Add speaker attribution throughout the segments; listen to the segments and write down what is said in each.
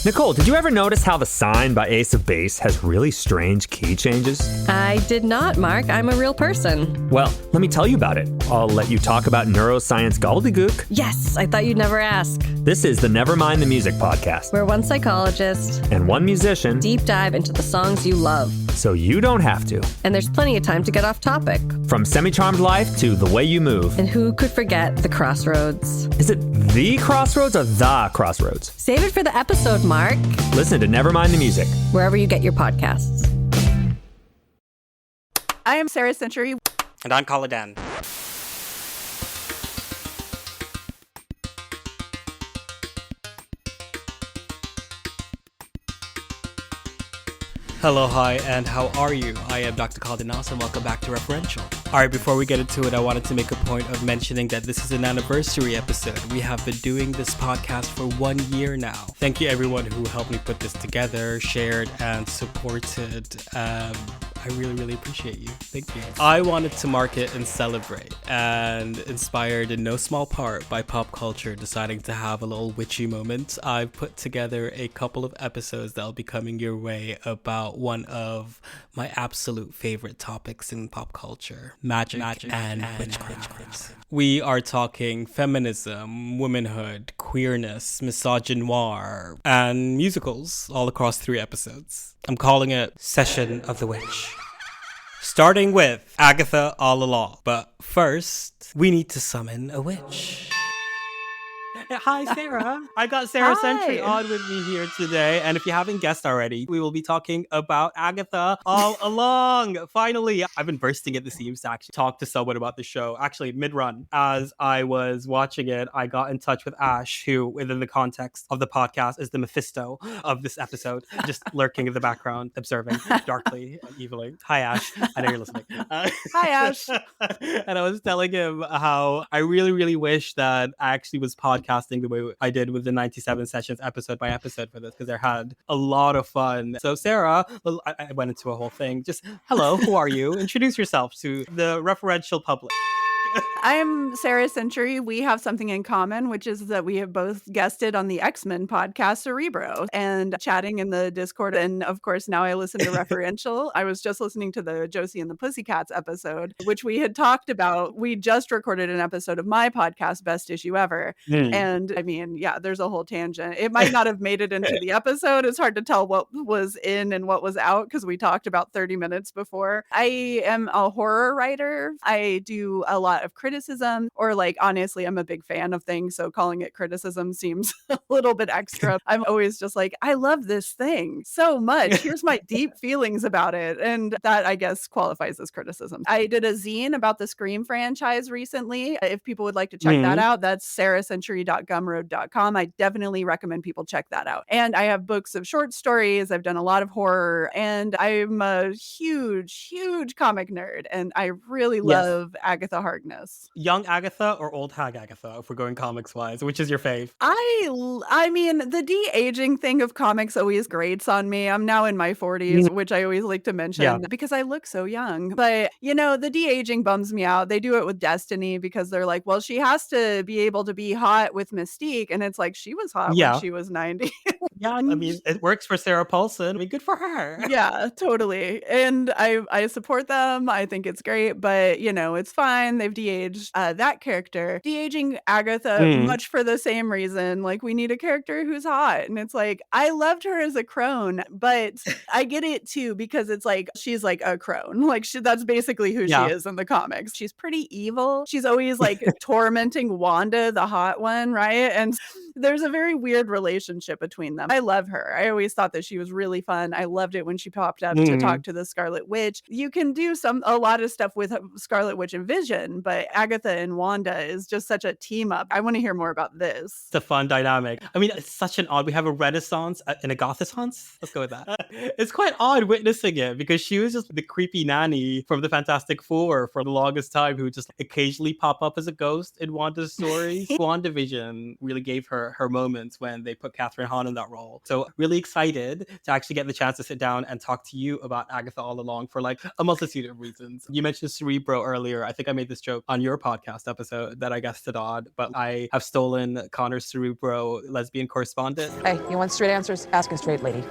Speaker 1: Nicole, did you ever notice how the sign by Ace of Base has really strange key changes?
Speaker 2: I did not, Mark. I'm a real person.
Speaker 1: Well, let me tell you about it. I'll let you talk about neuroscience gobbledygook.
Speaker 2: Yes, I thought you'd never ask.
Speaker 1: This is the Never Mind the Music podcast,
Speaker 2: Where one psychologist
Speaker 1: and one musician
Speaker 2: deep dive into the songs you love.
Speaker 1: So you don't have to.
Speaker 2: And there's plenty of time to get off topic.
Speaker 1: From Semi-Charmed Life to The Way You Move.
Speaker 2: And who could forget the crossroads?
Speaker 1: Is it the crossroads or the crossroads?
Speaker 2: Save it for the episode, Mark.
Speaker 1: Listen to Never Mind the Music,
Speaker 2: wherever you get your podcasts.
Speaker 3: I am Sarah Century.
Speaker 4: And I'm Khaliden. Hello, hi, and how are you? I am Dr. Khaliden Nas, and welcome back to Referential. Alright, before we get into it, I wanted to make a point of mentioning that this is an anniversary episode. We have been doing this podcast for 1 year now. Thank you everyone who helped me put this together, shared, and supported. I really, really appreciate you. Thank you. I wanted to mark it and celebrate, and inspired in no small part by pop culture deciding to have a little witchy moment, I've put together a couple of episodes that'll be coming your way about one of my absolute favorite topics in pop culture, magic and witchcraft. We are talking feminism, womanhood, queerness, misogynoir, and musicals all across 3 episodes. I'm calling it Session of the Witch. Starting with Agatha all along. But first, we need to summon a witch. Hi, Sarah. I got Sarah Century on with me here today. And if you haven't guessed already, we will be talking about Agatha all along. Finally, I've been bursting at the seams to actually talk to someone about the show. Actually, mid-run, as I was watching it, I got in touch with Ash, who, within the context of the podcast, is the Mephisto of this episode, just lurking in the background, observing darkly and evilly. Hi, Ash. I know you're listening.
Speaker 3: Hi, Ash.
Speaker 4: And I was telling him how I really, really wish that I actually was podcasting the way I did with the 97 sessions episode by episode for this, because I had a lot of fun. So Sarah, I went into a whole thing. Just, hello, who are you? Introduce yourself to the referential public.
Speaker 3: I'm Sarah Century. We have something in common, which is that we have both guested on the X-Men podcast, Cerebro, and chatting in the Discord. And of course, now I listen to Referential. I was just listening to the Josie and the Pussycats episode, which we had talked about. We just recorded an episode of my podcast, Best Issue Ever. And I mean, yeah, there's a whole tangent. It might not have made it into the episode. It's hard to tell what was in and what was out because we talked about 30 minutes before. I am a horror writer. I do a lot of criticism, or like, honestly, I'm a big fan of things, so calling it criticism seems a little bit extra. I'm always just like, I love this thing so much. Here's my deep feelings about it. And that, I guess, qualifies as criticism. I did a zine about the Scream franchise recently. If people would like to check that out, that's sarahcentury.gumroad.com. I definitely recommend people check that out. And I have books of short stories. I've done a lot of horror, and I'm a huge, huge comic nerd, and I really love Agatha Harkness.
Speaker 4: Young Agatha or old hag Agatha, if we're going comics wise? Which is your fave?
Speaker 3: I mean, the de-aging thing of comics always grates on me. I'm now in my 40s, which I always like to mention because I look so young. But, you know, the de-aging bums me out. They do it with Destiny because they're like, well, she has to be able to be hot with Mystique. And it's like, she was hot when she was 90.
Speaker 4: Yeah, I mean, it works for Sarah Paulson. I mean, good for her.
Speaker 3: Yeah, totally. And I support them. I think it's great. But, you know, it's fine. They've de-aged that character. De-aging Agatha, much for the same reason. Like, we need a character who's hot. And it's like, I loved her as a crone, but I get it too, because it's like, she's like a crone. Like, that's basically who she is in the comics. She's pretty evil. She's always like tormenting Wanda, the hot one, right? And there's a very weird relationship between them. I love her. I always thought that she was really fun. I loved it when she popped up to talk to the Scarlet Witch. You can do a lot of stuff with Scarlet Witch and Vision, but Agatha and Wanda is just such a team up. I want to hear more about this.
Speaker 4: It's a fun dynamic. I mean, it's such an odd, we have a Renaissance and a Gothissance. Let's go with that. It's quite odd witnessing it, because she was just the creepy nanny from the Fantastic Four for the longest time, who just occasionally pop up as a ghost in Wanda's stories. WandaVision really gave her moments when they put Catherine Hahn in that role. So really excited to actually get the chance to sit down and talk to you about Agatha all along for like a multitude of reasons. You mentioned Cerebro earlier. I think I made this joke on your podcast episode that I guested on, but I have stolen Connor's Cerebro lesbian correspondent.
Speaker 5: Hey, you want straight answers? Ask a straight lady.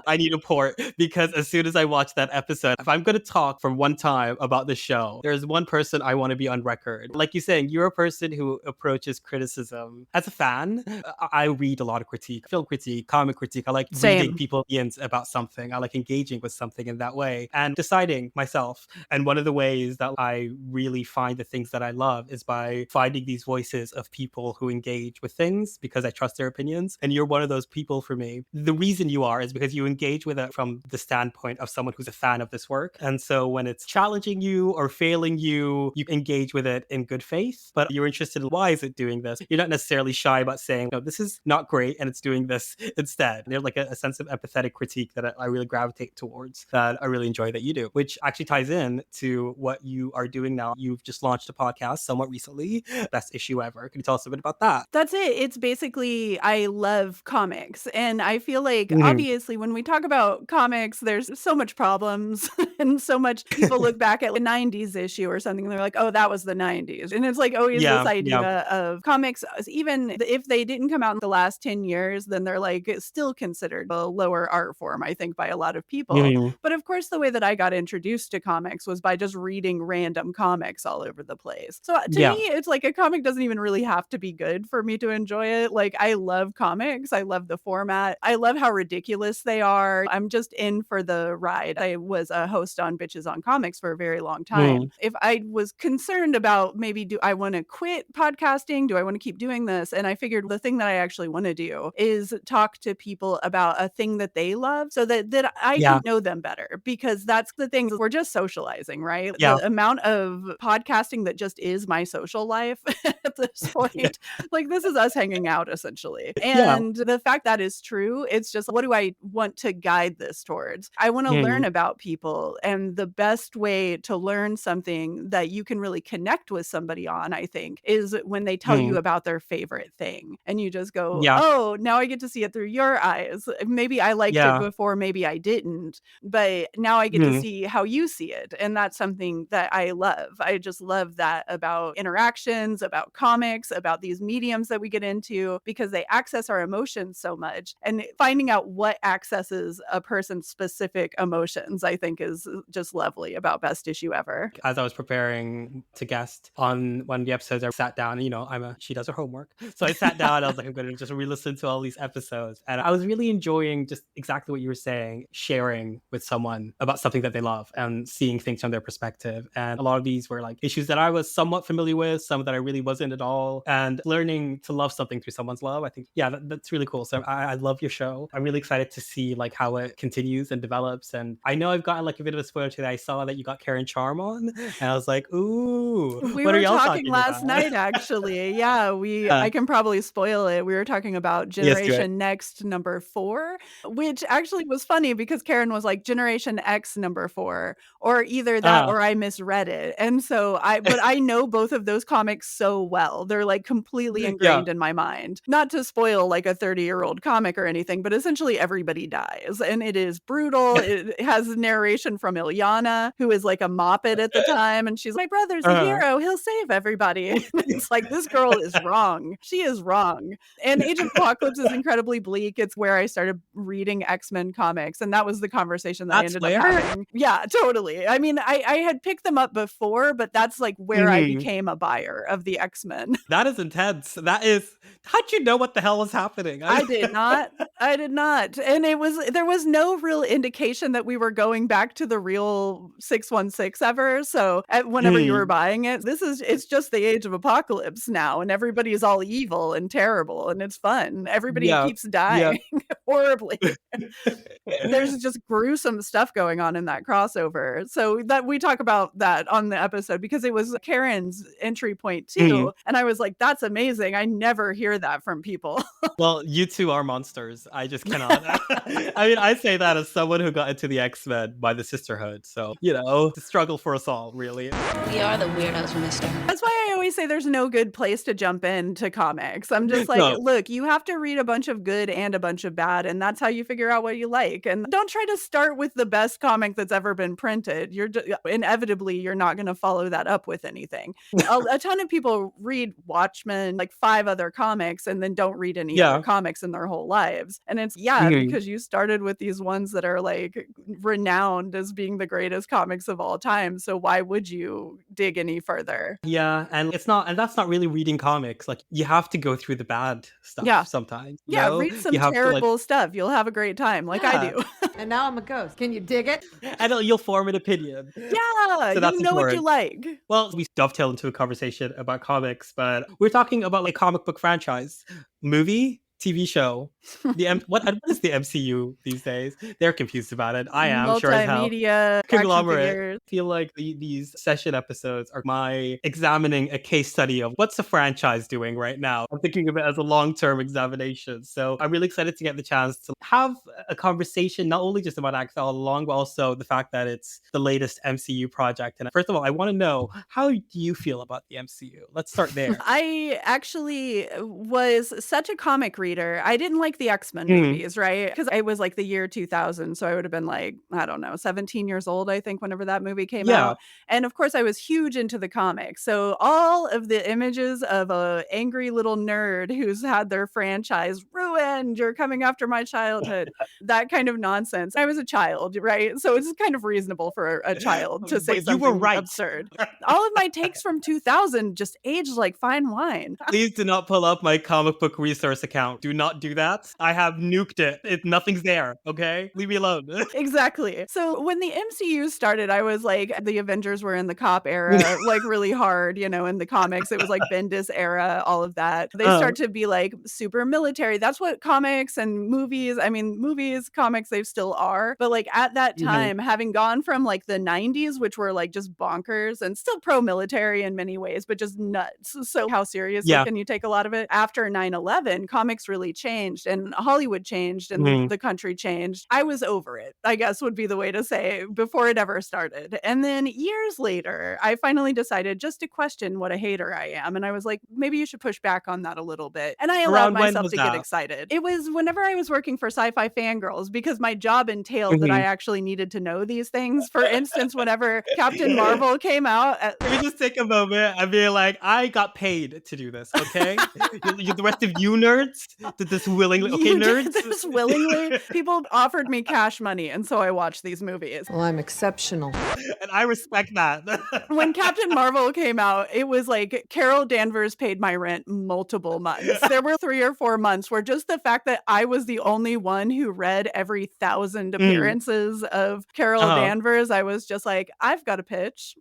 Speaker 4: I need a port because as soon as I watch that episode, if I'm going to talk for one time about the show, there's one person I want to be on record. Like you're saying, you're a person who approaches criticism as a fan. I read a lot of critique, film critique, comic critique. I like reading people's opinions about something. I like engaging with something in that way and deciding myself. And one of the ways that I really find the things that I love is by finding these voices of people who engage with things because I trust their opinions. And you're one of those people for me. The reason you are is because you engage with it from the standpoint of someone who's a fan of this work. And so when it's challenging you or failing you, you engage with it in good faith, but you're interested in why is it doing this? You're not necessarily shy about saying, no, this is not great and it's doing this instead. There's like a sense of empathetic critique that I really gravitate towards that I really enjoy that you do, which actually ties in to what you are doing now. You've just launched a podcast somewhat recently, Best Issue Ever. Can you tell us a bit about that?
Speaker 3: That's it. It's basically, I love comics. And I feel like, obviously, when we talk about comics, there's so much problems and so much people look back at a 90s issue or something and they're like, oh, that was the 90s. And it's like always this idea of comics, even if they didn't come out in the last 10 years, then they're like it's still considered a lower art form, I think, by a lot of people. But of course, the way that I got introduced to comics was by just reading random comics all over the place. So to me, it's like a comic doesn't even really have to be good for me to enjoy it. Like I love comics. I love the format. I love how ridiculous they are. I'm just in for the ride. I was a host on Bitches on Comics for a very long time. If I was concerned about maybe do I want to quit podcasting? Do I want to keep doing this? And I figured the thing that I actually want to do is talk to people about a thing that they love so that I can know them better, because that's the thing. We're just socializing, right? The amount of podcasting that just is my social life at this point. Like this is us hanging out essentially. And the fact that is true, it's just what do I want to guide this towards? I want to learn about people, and the best way to learn something that you can really connect with somebody on, I think, is when they tell you about their favorite thing and you just go, oh, now I get to see it through your eyes. Maybe I liked it before, maybe I didn't, but now I get to see how you see it. And that's something that I love. I just love that about interactions, about comics, about these mediums that we get into, because they access our emotions so much. And finding out what accesses a person's specific emotions, I think, is just lovely about Best Issue Ever.
Speaker 4: As I was preparing to guest on one of the episodes, I sat down, she does her homework. So I sat down, I was like, I'm going to just re-listen to all these episodes. And I was really enjoying just exactly what you were saying, sharing with someone about something that they love and seeing things from their perspective. And a lot of these were like issues that I was somewhat familiar with, some that I really wasn't at all. And learning to love something through someone's love, I think, that's really cool. So I love your show. I'm really excited to see like how it continues and develops. And I know I've gotten like a bit of a spoiler today. I saw that you got Karen Charm on, and I was like, ooh,
Speaker 3: we
Speaker 4: what
Speaker 3: were
Speaker 4: are y'all
Speaker 3: talking last
Speaker 4: about?
Speaker 3: night, actually. I can probably spoil it. We were talking about Generation Next number 4, which actually was funny because Karen was like Generation X number 4, or either that or I misread it. And so but I know both of those comics so well. They're like completely ingrained in my mind. Not to spoil like a 30-year-old comic or anything, but essentially everybody dies. And it is brutal. It has narration from Ilyana, who is like a moppet at the time. And she's like, my brother's a hero. He'll save everybody. And it's like, this girl is wrong. She is wrong. And Age of Apocalypse is incredibly bleak. It's where I started reading X-Men comics. And that was the conversation that I ended up having. Yeah, totally. I mean, I had picked them up before, but that's like where I became a buyer of the X-Men.
Speaker 4: That is intense. How'd you know what the hell was happening?
Speaker 3: I did not. And there was no real indication that we were going back to the real 616 ever. So whenever you were buying it, it's just the Age of Apocalypse now, and everybody's all evil and terrible, and it's fun. Everybody keeps dying horribly. There's just gruesome stuff going on in that crossover. So that we talk about that on the episode because it was Karen's entry point too. And I was like, that's amazing. I never hear that from people.
Speaker 4: Well, you two are monsters. I just cannot. I mean, I say that as someone who got into the X-Men by the sisterhood. So, the struggle for us all, really.
Speaker 6: We are the weirdos, mister.
Speaker 3: That's why I always always say there's no good place to jump into comics. I'm just like,
Speaker 4: No.
Speaker 3: look, you have to read a bunch of good and a bunch of bad, and that's how you figure out what you like. And don't try to start with the best comic that's ever been printed. Inevitably, you're not going to follow that up with anything. A ton of people read Watchmen, like 5 other comics, and then don't read any other comics in their whole lives. And it's, because you started with these ones that are like renowned as being the greatest comics of all time. So why would you dig any further?
Speaker 4: Yeah, and that's not really reading comics. Like, you have to go through the bad stuff sometimes. You know?
Speaker 3: Read some
Speaker 4: You have
Speaker 3: terrible stuff. You'll have a great time, like I do.
Speaker 5: And now I'm a ghost. Can you dig it?
Speaker 4: And you'll form an opinion.
Speaker 3: Yeah,
Speaker 4: So that's
Speaker 3: you know what you
Speaker 4: important.
Speaker 3: like.
Speaker 4: Well, we dovetail into a conversation about comics, but we're talking about like comic book franchise, movie, TV show. What is the MCU these days? They're confused about it. I am, sure as hell.
Speaker 3: Multimedia, action
Speaker 4: Conglomerate.
Speaker 3: figures.
Speaker 4: I feel like these session episodes are my examining a case study of what's the franchise doing right now. I'm thinking of it as a long-term examination. So I'm really excited to get the chance to have a conversation, not only just about Agatha all along, but also the fact that it's the latest MCU project. And first of all, I want to know, how do you feel about the MCU? Let's start there.
Speaker 3: I actually was such a comic reader. I didn't like the X-Men movies, right? Because I was like the year 2000. So I would have been like, I don't know, 17 years old, I think, whenever that movie came out. And of course, I was huge into the comics. So all of the images of a angry little nerd who's had their franchise ruined, you're coming after my childhood, that kind of nonsense. I was a child, right? So it's kind of reasonable for a child to say something
Speaker 4: you were right.
Speaker 3: absurd. All of my takes from 2000 just aged like fine wine.
Speaker 4: Please do not pull up my comic book resource account. Do not do that. I have nuked it. Nothing's there, okay? Leave me alone.
Speaker 3: Exactly. So when the MCU started, I was like, the Avengers were in the cop era, like really hard, in the comics. It was like Bendis era, all of that. They start to be like super military. That's what comics and movies, comics, they still are. But like at that time, having gone from like the 90s, which were like just bonkers and still pro-military in many ways, but just nuts. So how seriously can you take a lot of it? After 9/11, comics really changed and Hollywood changed and the country changed. I was over it, I guess would be the way to say, before it ever started. And then years later, I finally decided just to question what a hater I am. And I was like, maybe you should push back on that a little bit. And I allowed myself to get excited. It was whenever I was working for Sci-Fi Fangirls, because my job entailed that I actually needed to know these things. For instance, whenever Captain Marvel came out.
Speaker 4: Let me just take a moment and be like, I got paid to do this, okay? The rest of you nerds did this willingly. Okay, nerds?
Speaker 3: Did this willingly. People offered me cash money, and so I watched these movies.
Speaker 5: Well, I'm exceptional.
Speaker 4: And I respect that.
Speaker 3: When Captain Marvel came out, it was like Carol Danvers paid my rent multiple months. There were 3 or 4 months where just the fact that I was the only one who read every 1,000 appearances of Carol Danvers, I was just like, I've got a pitch.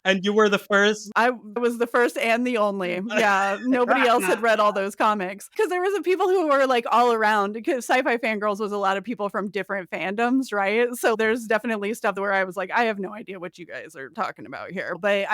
Speaker 4: And you were the first?
Speaker 3: I was the first and the only. Yeah, nobody else had read all those comics. Because there was people who were like all around, because Sci-Fi Fangirls was a lot of people from different fandoms, right? So there's definitely stuff where I was like, I have no idea what you guys are talking about here. But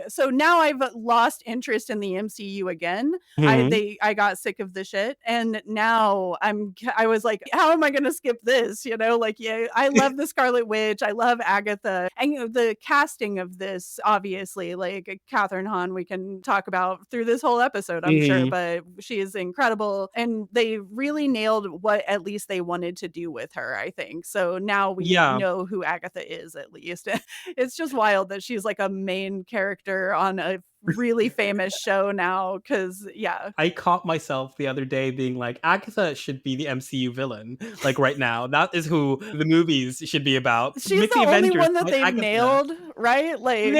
Speaker 3: so now I've lost interest in the MCU again. I got sick of the shit. And now I was like, how am I going to skip this? I love the Scarlet Witch. I love Agatha. And the casting of this, obviously, like Catherine Hahn, we can talk about through this whole episode, I'm sure, but she is incredible. And they really nailed what at least they wanted to do with her, I think. So now we know who Agatha is, at least. It's just wild that she's like a main character on a really famous show now, because I
Speaker 4: caught myself the other day being like, Agatha should be the MCU villain, like right now. That is who the movies should be about.
Speaker 3: She's the only one that they've nailed, right? Like,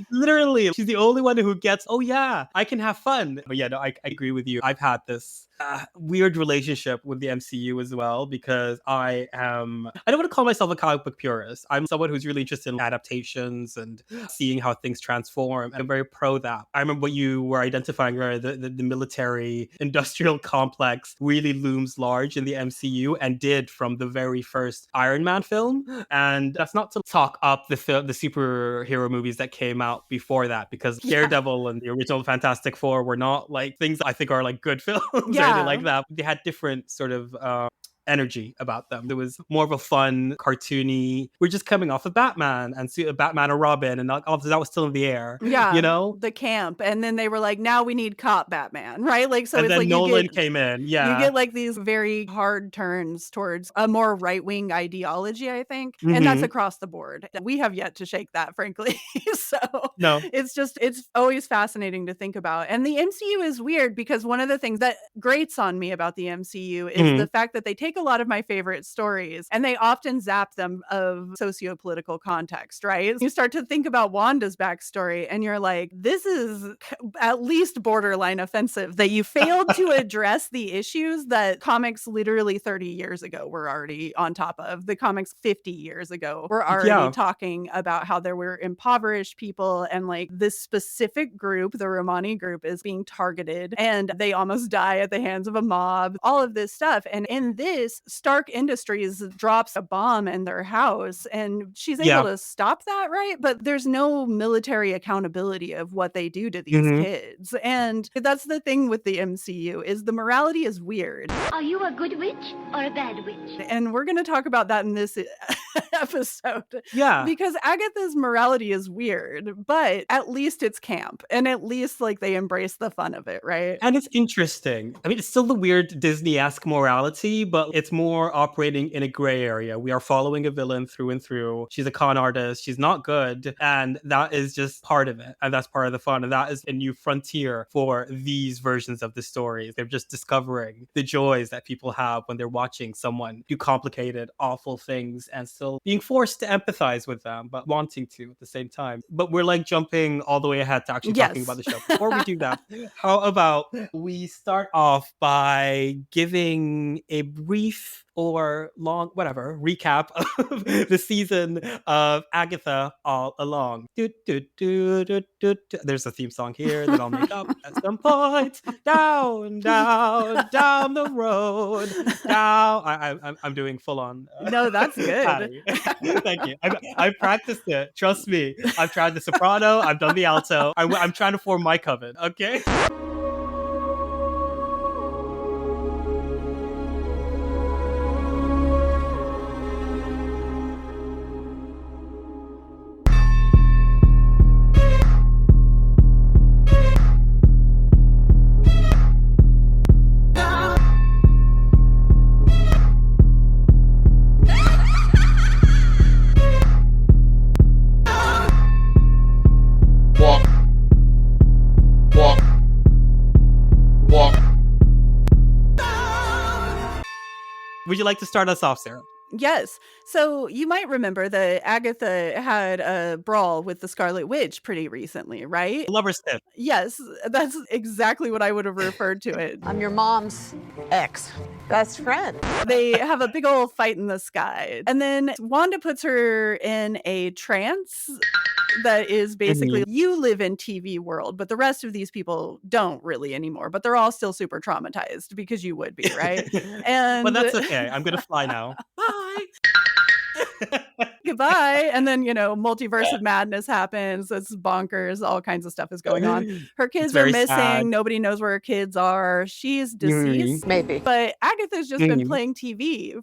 Speaker 4: literally, she's the only one who gets, oh yeah, I can have fun. But yeah, no, I agree with you. I've had this weird relationship with the MCU as well, because I don't want to call myself a comic book purist. I'm someone who's really interested in adaptations and seeing how things transform. I'm very pro that. I remember what you were identifying earlier, the military industrial complex really looms large in the MCU, and did from the very first Iron Man film. And that's not to talk up the superhero movies that came out before that, because Daredevil and the original Fantastic Four were not like things I think are like good films or anything like that. They had different sort of energy about them. There was more of a fun, cartoony, we're just coming off of Batman and Batman or Robin, and that was still in the air,
Speaker 3: Yeah,
Speaker 4: you know?
Speaker 3: the camp. And then they were like, now we need cop Batman, right? Like, so
Speaker 4: And
Speaker 3: it's
Speaker 4: then
Speaker 3: like
Speaker 4: Nolan came in,
Speaker 3: you
Speaker 4: yeah.
Speaker 3: get like these very hard turns towards a more right-wing ideology, I think. And that's
Speaker 4: Mhm.
Speaker 3: across the board. We have yet to shake that, frankly. So
Speaker 4: No.
Speaker 3: it's always fascinating to think about. And the MCU is weird because one of the things that grates on me about the MCU is
Speaker 4: Mhm.
Speaker 3: the fact that they take a lot of my favorite stories and they often zap them of socio-political context, right? You start to think about Wanda's backstory and you're like, this is at least borderline offensive that you failed to address the issues that comics literally 30 years ago were already on top of. The comics 50 years ago were already
Speaker 4: Yeah.
Speaker 3: talking about how there were impoverished people and like this specific group, the Romani group, is being targeted and they almost die at the hands of a mob, all of this stuff. And in this, Stark Industries drops a bomb in their house and she's able
Speaker 4: Yeah.
Speaker 3: to stop that, right? But there's no military accountability of what they do to these
Speaker 4: Mhm.
Speaker 3: kids. And that's the thing with the MCU is the morality is weird.
Speaker 6: Are you a good witch or a bad witch?
Speaker 3: And we're going to talk about that in this episode.
Speaker 4: Yeah.
Speaker 3: Because Agatha's morality is weird, but at least it's camp. And at least like they embrace the fun of it, right?
Speaker 4: And it's interesting. I mean, it's still the weird Disney-esque morality, but it's more operating in a gray area. We are following a villain through and through. She's a con artist. She's not good. And that is just part of it. And that's part of the fun. And that is a new frontier for these versions of the stories. They're just discovering the joys that people have when they're watching someone do complicated, awful things and still being forced to empathize with them, but wanting to at the same time. But we're like jumping all the way ahead to actually talking
Speaker 3: Yes.
Speaker 4: about the show. Before we do that, how about we start off by giving a brief or long, whatever, recap of the season of Agatha all along. Do, do, do, do, do, do. There's a theme song here that I'll make up at some point. Down, down, down the road. Down. I'm doing full on.
Speaker 3: No, that's good.
Speaker 4: Patty. Thank you. I practiced it. Trust me. I've tried the soprano. I've done the alto. I'm trying to form my coven. Okay. Would you like to start us off, Sarah?
Speaker 3: Yes. So you might remember that Agatha had a brawl with the Scarlet Witch pretty recently, right?
Speaker 4: Lover's tip.
Speaker 3: Yes, that's exactly what I would have referred to it.
Speaker 5: I'm your mom's ex best friend.
Speaker 3: They have a big old fight in the sky. And then Wanda puts her in a trance that is basically you live in TV world, but the rest of these people don't really anymore, but they're all still super traumatized because you would be, right? And
Speaker 4: Well, that's okay. I'm going to fly now. Bye.
Speaker 3: Goodbye. And then, multiverse of madness happens. It's bonkers. All kinds of stuff is going on. Her kids are
Speaker 4: very
Speaker 3: missing.
Speaker 4: sad.
Speaker 3: Nobody knows where her kids are. She's deceased.
Speaker 5: Maybe.
Speaker 3: But Agatha's just been playing TV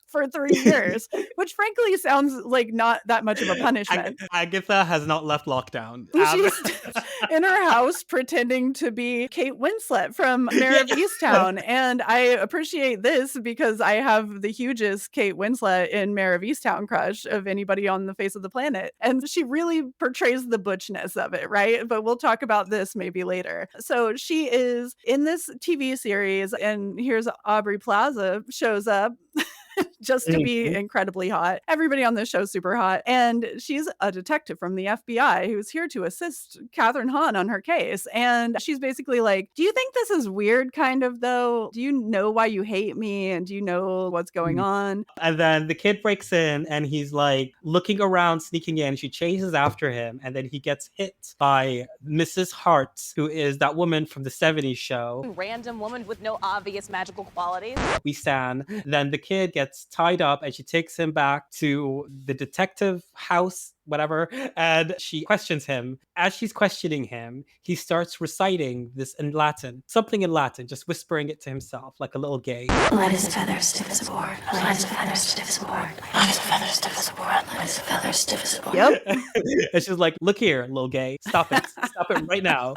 Speaker 3: for 3 years, which frankly sounds like not that much of a punishment.
Speaker 4: Agatha has not left lockdown.
Speaker 3: She's in her house pretending to be Kate Winslet from Mare of Easttown. And I appreciate this because I have the hugest Kate Winslet in Mare of Easttown crush of anybody on the face of the planet. And she really portrays the butchness of it, right? But we'll talk about this maybe later. So she is in this TV series, and here's Aubrey Plaza shows up. Just to be incredibly hot. Everybody on this show is super hot. And she's a detective from the FBI who's here to assist Catherine Hahn on her case. And she's basically like, do you think this is weird kind of though? Do you know why you hate me? And do you know what's going on?
Speaker 4: And then the kid breaks in and he's like looking around, sneaking in. She chases after him. And then he gets hit by Mrs Hart, who is that woman from the 70s show.
Speaker 7: Random woman with no obvious magical qualities.
Speaker 4: We stand. Then the kid gets tied up and she takes him back to the detective house whatever. And she questions him. As she's questioning him, he starts reciting this in Latin, something in Latin, just whispering it to himself like a little gay.
Speaker 6: Light as a feather, stiff as a board. Light as a feather, stiff as a board. Light as a feather, stiff as a board. Light as a feather, stiff as a board.
Speaker 3: Yep.
Speaker 4: And she's like, look here, little gay, stop it. Stop it right now.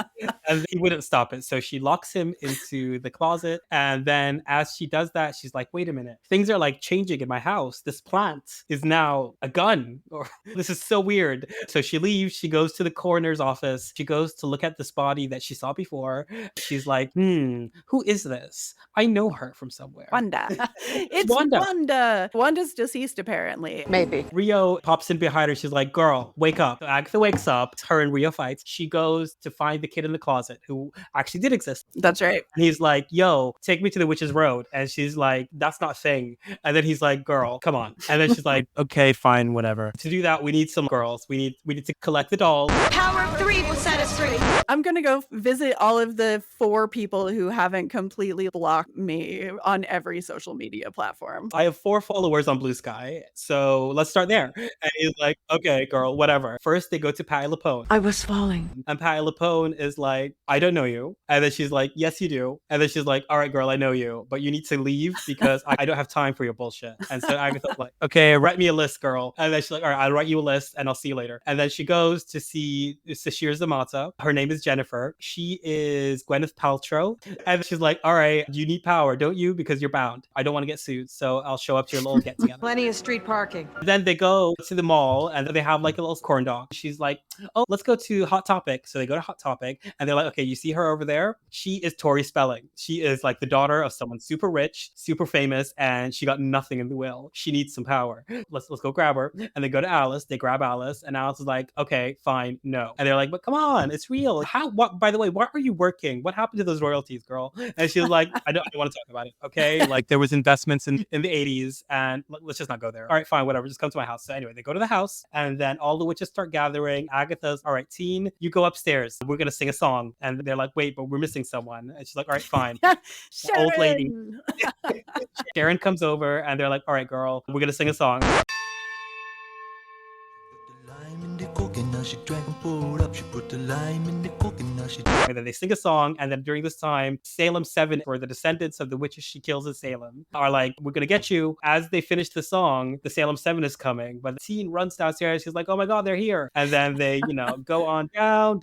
Speaker 4: And he wouldn't stop it. So she locks him into the closet. And then as she does that, she's like, wait a minute. Things are like changing in my house. This plant is now a gun. Or this is so weird. So she leaves. She goes to the coroner's office. She goes to look at this body that she saw before. She's like, who is this? I know her from somewhere.
Speaker 3: Wanda. It's Wanda. Wanda's deceased, apparently.
Speaker 5: Maybe.
Speaker 4: Rio pops in behind her. She's like, girl, wake up. So Agatha wakes up. Her and Rio fights. She goes to find the kid in the closet who actually did exist.
Speaker 3: That's right.
Speaker 4: And he's like, yo, take me to the witch's road. And she's like, that's not a thing. And then he's like, girl, come on. And then she's like, okay, fine, whatever. To do that, we need some girls. We need to collect the dolls.
Speaker 6: Power of 3 will set us free.
Speaker 3: I'm going to go visit all of the 4 people who haven't completely blocked me on every social media platform.
Speaker 4: I have 4 followers on Blue Sky. So let's start there. And he's like, okay, girl, whatever. First, they go to Patti LuPilled.
Speaker 5: I was falling.
Speaker 4: And Patti LuPilled is like, I don't know you. And then she's like, yes, you do. And then she's like, all right, girl, I know you, but you need to leave because I don't have time for your bullshit. And so Agatha's like, okay, write me a list, girl. And then she's like, all right, I'll write you a list and I'll see you later. And then she goes to see Sashir Zamata. Her name is Jennifer. She is Gwyneth Paltrow. And she's like, all right, you need power, don't you? Because you're bound. I don't want to get sued. So I'll show up to your little get together.
Speaker 5: Plenty of street parking.
Speaker 4: Then they go to the mall and they have like a little corn dog. She's like, oh, let's go to Hot Topic. So they go to Hot Topic and they're like, okay, you see her over there? She is Tori Spelling. She is like the daughter of someone super rich, super famous, and she got nothing in the will. She needs some power. Let's go grab her. And they go to Alice. They grab Alice and Alice is like, okay, fine, no. And they're like, but come on, it's real. What, by the way, why are you working? What happened to those royalties, girl? And she was like, I don't want to talk about it. Okay. Like there was investments in the 80s and let's just not go there. All right, fine, whatever. Just come to my house. So anyway, they go to the house and then all the witches start gathering. Agatha's, all right, teen, you go upstairs. We're going to sing a song. And they're like, wait, but we're missing someone. And she's like, all right, fine. Old lady. Sharon comes over and they're like, all right, girl, we're going to sing a song. And then they sing a song, and then during this time, Salem 7, or the descendants of the witches she kills in Salem, are like, we're gonna get you. As they finish the song, the Salem 7 is coming, but the teen runs downstairs. She's like, oh my god, they're here. And then they, go on down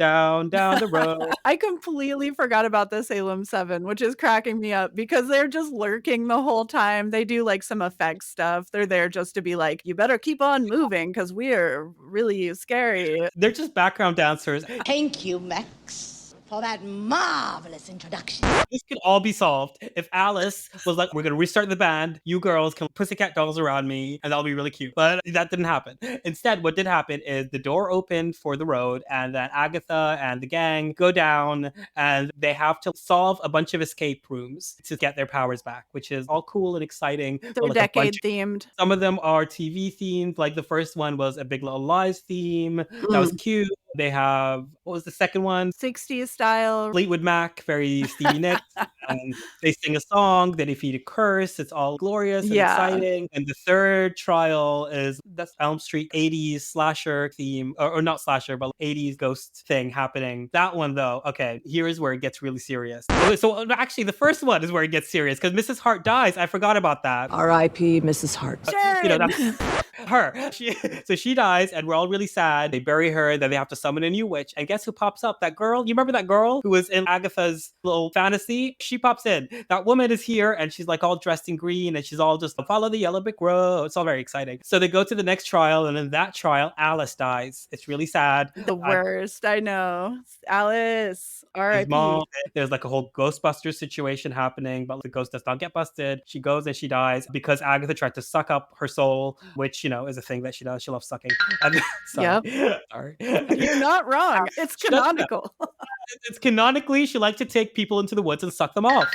Speaker 4: the road.
Speaker 3: I completely forgot about the Salem 7, which is cracking me up because they're just lurking the whole time. They do like some effects stuff. They're there just to be like, you better keep on moving because we're really scary.
Speaker 4: They're just background dancers.
Speaker 6: Thank you, Max, for that marvelous introduction.
Speaker 4: This could all be solved if Alice was like, we're going to restart the band. You girls can pussycat dolls around me and that'll be really cute. But that didn't happen. Instead, what did happen is the door opened for the road and then Agatha and the gang go down and they have to solve a bunch of escape rooms to get their powers back, which is all cool and exciting.
Speaker 3: They're
Speaker 4: like
Speaker 3: decade themed.
Speaker 4: Some of them are TV themed. Like the first one was a Big Little Lies theme. That was cute. They have, what was the second one?
Speaker 3: 60s style.
Speaker 4: Fleetwood Mac, very Stevie Nicks. And they sing a song, they defeat a curse. It's all glorious and exciting. And the third trial that's Elm Street 80s slasher theme, or not slasher, but 80s ghost thing happening. That one though, okay, here is where it gets really serious. So actually the first one is where it gets serious because Mrs. Hart dies. I forgot about that.
Speaker 5: R.I.P. Mrs. Hart.
Speaker 4: That's her. So she dies and we're all really sad. They bury her, then they have to summon a new witch. And guess who pops up? That girl. You remember that girl who was in Agatha's little fantasy? She pops in. That woman is here and she's like all dressed in green and she's all just follow the yellow brick road. It's all very exciting. So they go to the next trial and in that trial, Alice dies. It's really sad.
Speaker 3: The worst. I know. Alice. R.I.P.
Speaker 4: Mom, there's like a whole Ghostbusters situation happening, but the ghost does not get busted. She goes and she dies because Agatha tried to suck up her soul, which, is a thing that she does. She loves sucking. Sorry.
Speaker 3: Yep.
Speaker 4: Sorry.
Speaker 3: You're not wrong. It's canonical.
Speaker 4: It's canonically, she liked to take people into the woods and suck them off.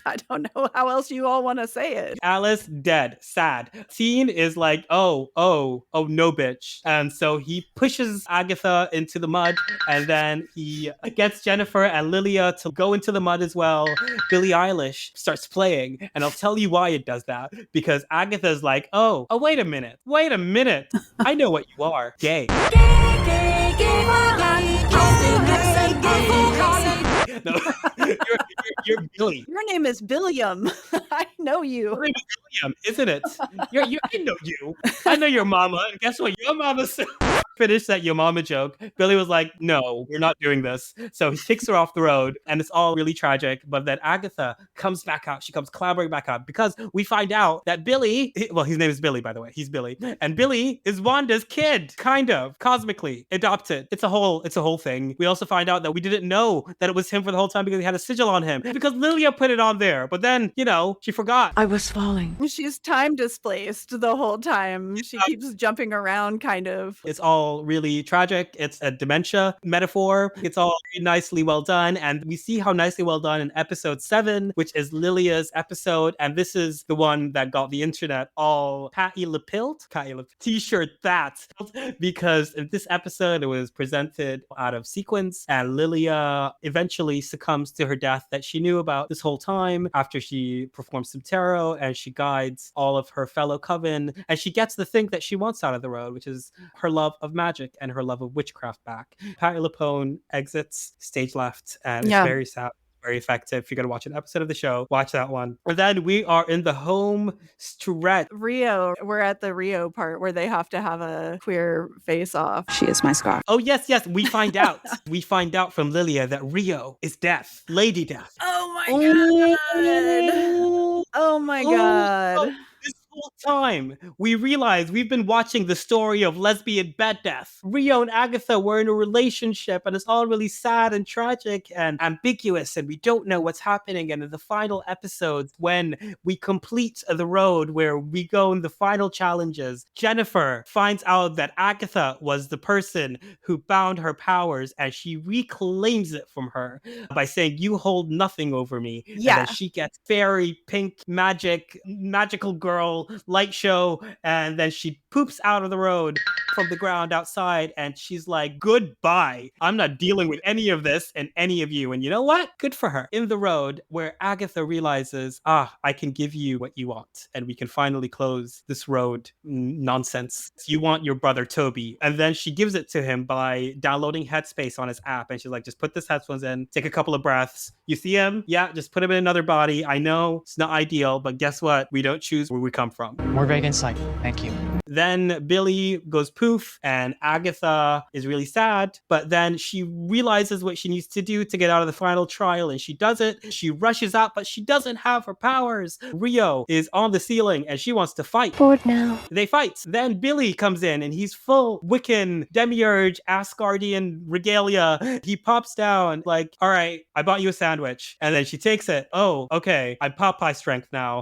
Speaker 3: I don't know how else you all want to say it.
Speaker 4: Alice dead, sad. Teen is like, oh, no, bitch. And so he pushes Agatha into the mud and then he gets Jennifer and Lilia to go into the mud as well. Billie Eilish starts playing and I'll tell you why it does that. Because Agatha's like, oh, wait a minute. Wait a minute. I know what you are. Gay. No, you're Billy.
Speaker 3: Your name is Billiam. I know you.
Speaker 4: Your name is William, isn't it? I know you. I know your mama. And guess what? Your mama said. Finish that your mama joke. Billy was like, no, we're not doing this. So he kicks her off the road and it's all really tragic. But then Agatha comes back out. She comes clambering back out because we find out that Billy, well, his name is Billy, by the way. He's Billy. And Billy is Wanda's kid, kind of, cosmically adopted. It's a whole thing. We also find out that we didn't know that it was him for the whole time because he had a sigil on him because Lilia put it on there. But then, she forgot.
Speaker 5: I was falling.
Speaker 3: She's time displaced the whole time. She keeps jumping around, kind of.
Speaker 4: It's all really tragic. It's a dementia metaphor. It's all very nicely well done. And we see how nicely well done in episode 7, which is Lilia's episode. And this is the one that got the internet all Patti LuPilled t-shirt that. Because in this episode, it was presented out of sequence. And Lilia eventually succumbs to her death that she knew about this whole time after she performs some tarot and she guides all of her fellow coven. And she gets the thing that she wants out of the road, which is her love of magic and her love of witchcraft back. Patti LuPilled exits stage left and it's very sad, very effective. If you're going to watch an episode of the show, watch that one. And then we are in the home stretch.
Speaker 3: Rio. We're at the Rio part where they have to have a queer face off.
Speaker 5: She is my scar.
Speaker 4: Oh, yes. We find out. We find out from Lilia that Rio is Death. Lady Death.
Speaker 3: Oh my god. Oh my god.
Speaker 4: This whole time, we realize we've been watching the story of lesbian bed death. Rio and Agatha were in a relationship, and it's all really sad and tragic and ambiguous, and we don't know what's happening. And in the final episodes, when we complete the road where we go in the final challenges, Jennifer finds out that Agatha was the person who bound her powers, and she reclaims it from her by saying, "You hold nothing over me."
Speaker 3: Yeah.
Speaker 4: And then she gets fairy pink magical girl light show, and then she poops out of the road from the ground outside, and she's like, goodbye. I'm not dealing with any of this and any of you. And you know what? Good for her. In the road where Agatha realizes, I can give you what you want, and we can finally close this road nonsense. You want your brother Toby. And then she gives it to him by downloading Headspace on his app, and she's like, just put this headphones in, take a couple of breaths. You see him? Yeah, just put him in another body. I know it's not ideal, but guess what? We don't choose where we come from.
Speaker 8: More vague insight. Thank you.
Speaker 4: Then Billy goes poof, and Agatha is really sad, but then she realizes what she needs to do to get out of the final trial, and she does it. She rushes out, but she doesn't have her powers. Rio is on the ceiling, and she wants to fight.
Speaker 6: Bored now.
Speaker 4: They fight. Then Billy comes in, and he's full Wiccan, Demiurge, Asgardian regalia. He pops down like, all right, I bought you a sandwich. And then she takes it. Oh, okay, I'm Popeye strength now.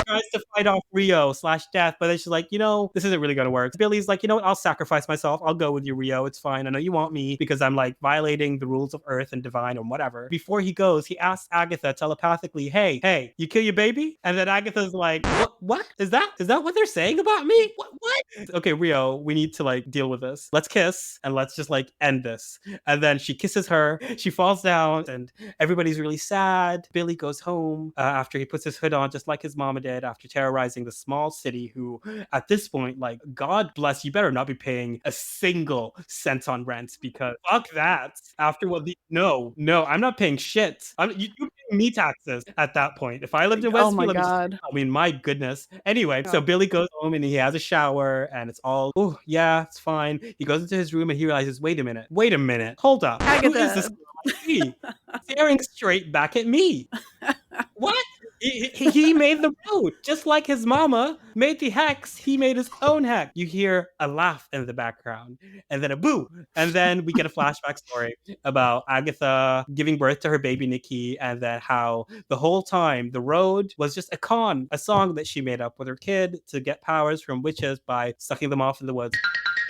Speaker 4: Tries to fight off Rio / Death, but then she's like, this isn't really gonna work. Billy's like, I'll sacrifice myself. I'll go with you, Rio. It's fine. I know you want me because I'm like violating the rules of Earth and Divine or whatever. Before he goes, he asks Agatha telepathically, hey, you kill your baby? And then Agatha's like, what? Is that what they're saying about me? What? Okay, Rio, we need to like deal with this. Let's kiss and let's just like end this. And then she kisses her. She falls down and everybody's really sad. Billy goes home after he puts his hood on, just like his mama did, after terrorizing the small city who at this point, like, God bless, you better not be paying a single cent on rent because fuck that. After what no, I'm not paying shit. You paying me taxes at that point. If I lived in Westfield,
Speaker 3: oh my god.
Speaker 4: My goodness. Anyway, so Billy goes home and he has a shower and it's all, oh yeah, it's fine. He goes into his room and he realizes, wait a minute, hold up.
Speaker 3: Agatha.
Speaker 4: Who is this girl? Staring straight back at me. What? He made the road. Just like his mama made the hex, he made his own hex. You hear a laugh in the background and then a boo. And then we get a flashback story about Agatha giving birth to her baby Nikki, and then how the whole time the road was just a song that she made up with her kid to get powers from witches by sucking them off in the woods.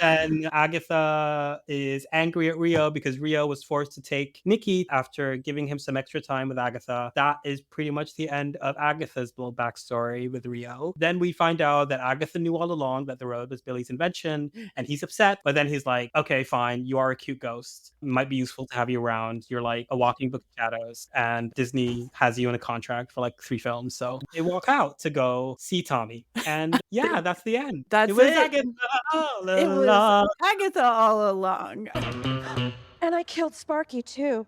Speaker 4: Then Agatha is angry at Rio because Rio was forced to take Nikki after giving him some extra time with Agatha. That is pretty much the end of Agatha's little backstory with Rio. Then we find out that Agatha knew all along that the road was Billy's invention, and he's upset. But then he's like, okay, fine, you are a cute ghost. It might be useful to have you around. You're like a walking book of shadows, and Disney has you in a contract for like 3 films. So they walk out to go see Tommy. And yeah, that's the end.
Speaker 3: That's
Speaker 4: it was
Speaker 3: it.
Speaker 4: Agatha all
Speaker 3: It was
Speaker 4: along.
Speaker 3: Agatha all along.
Speaker 5: And I killed Sparky too.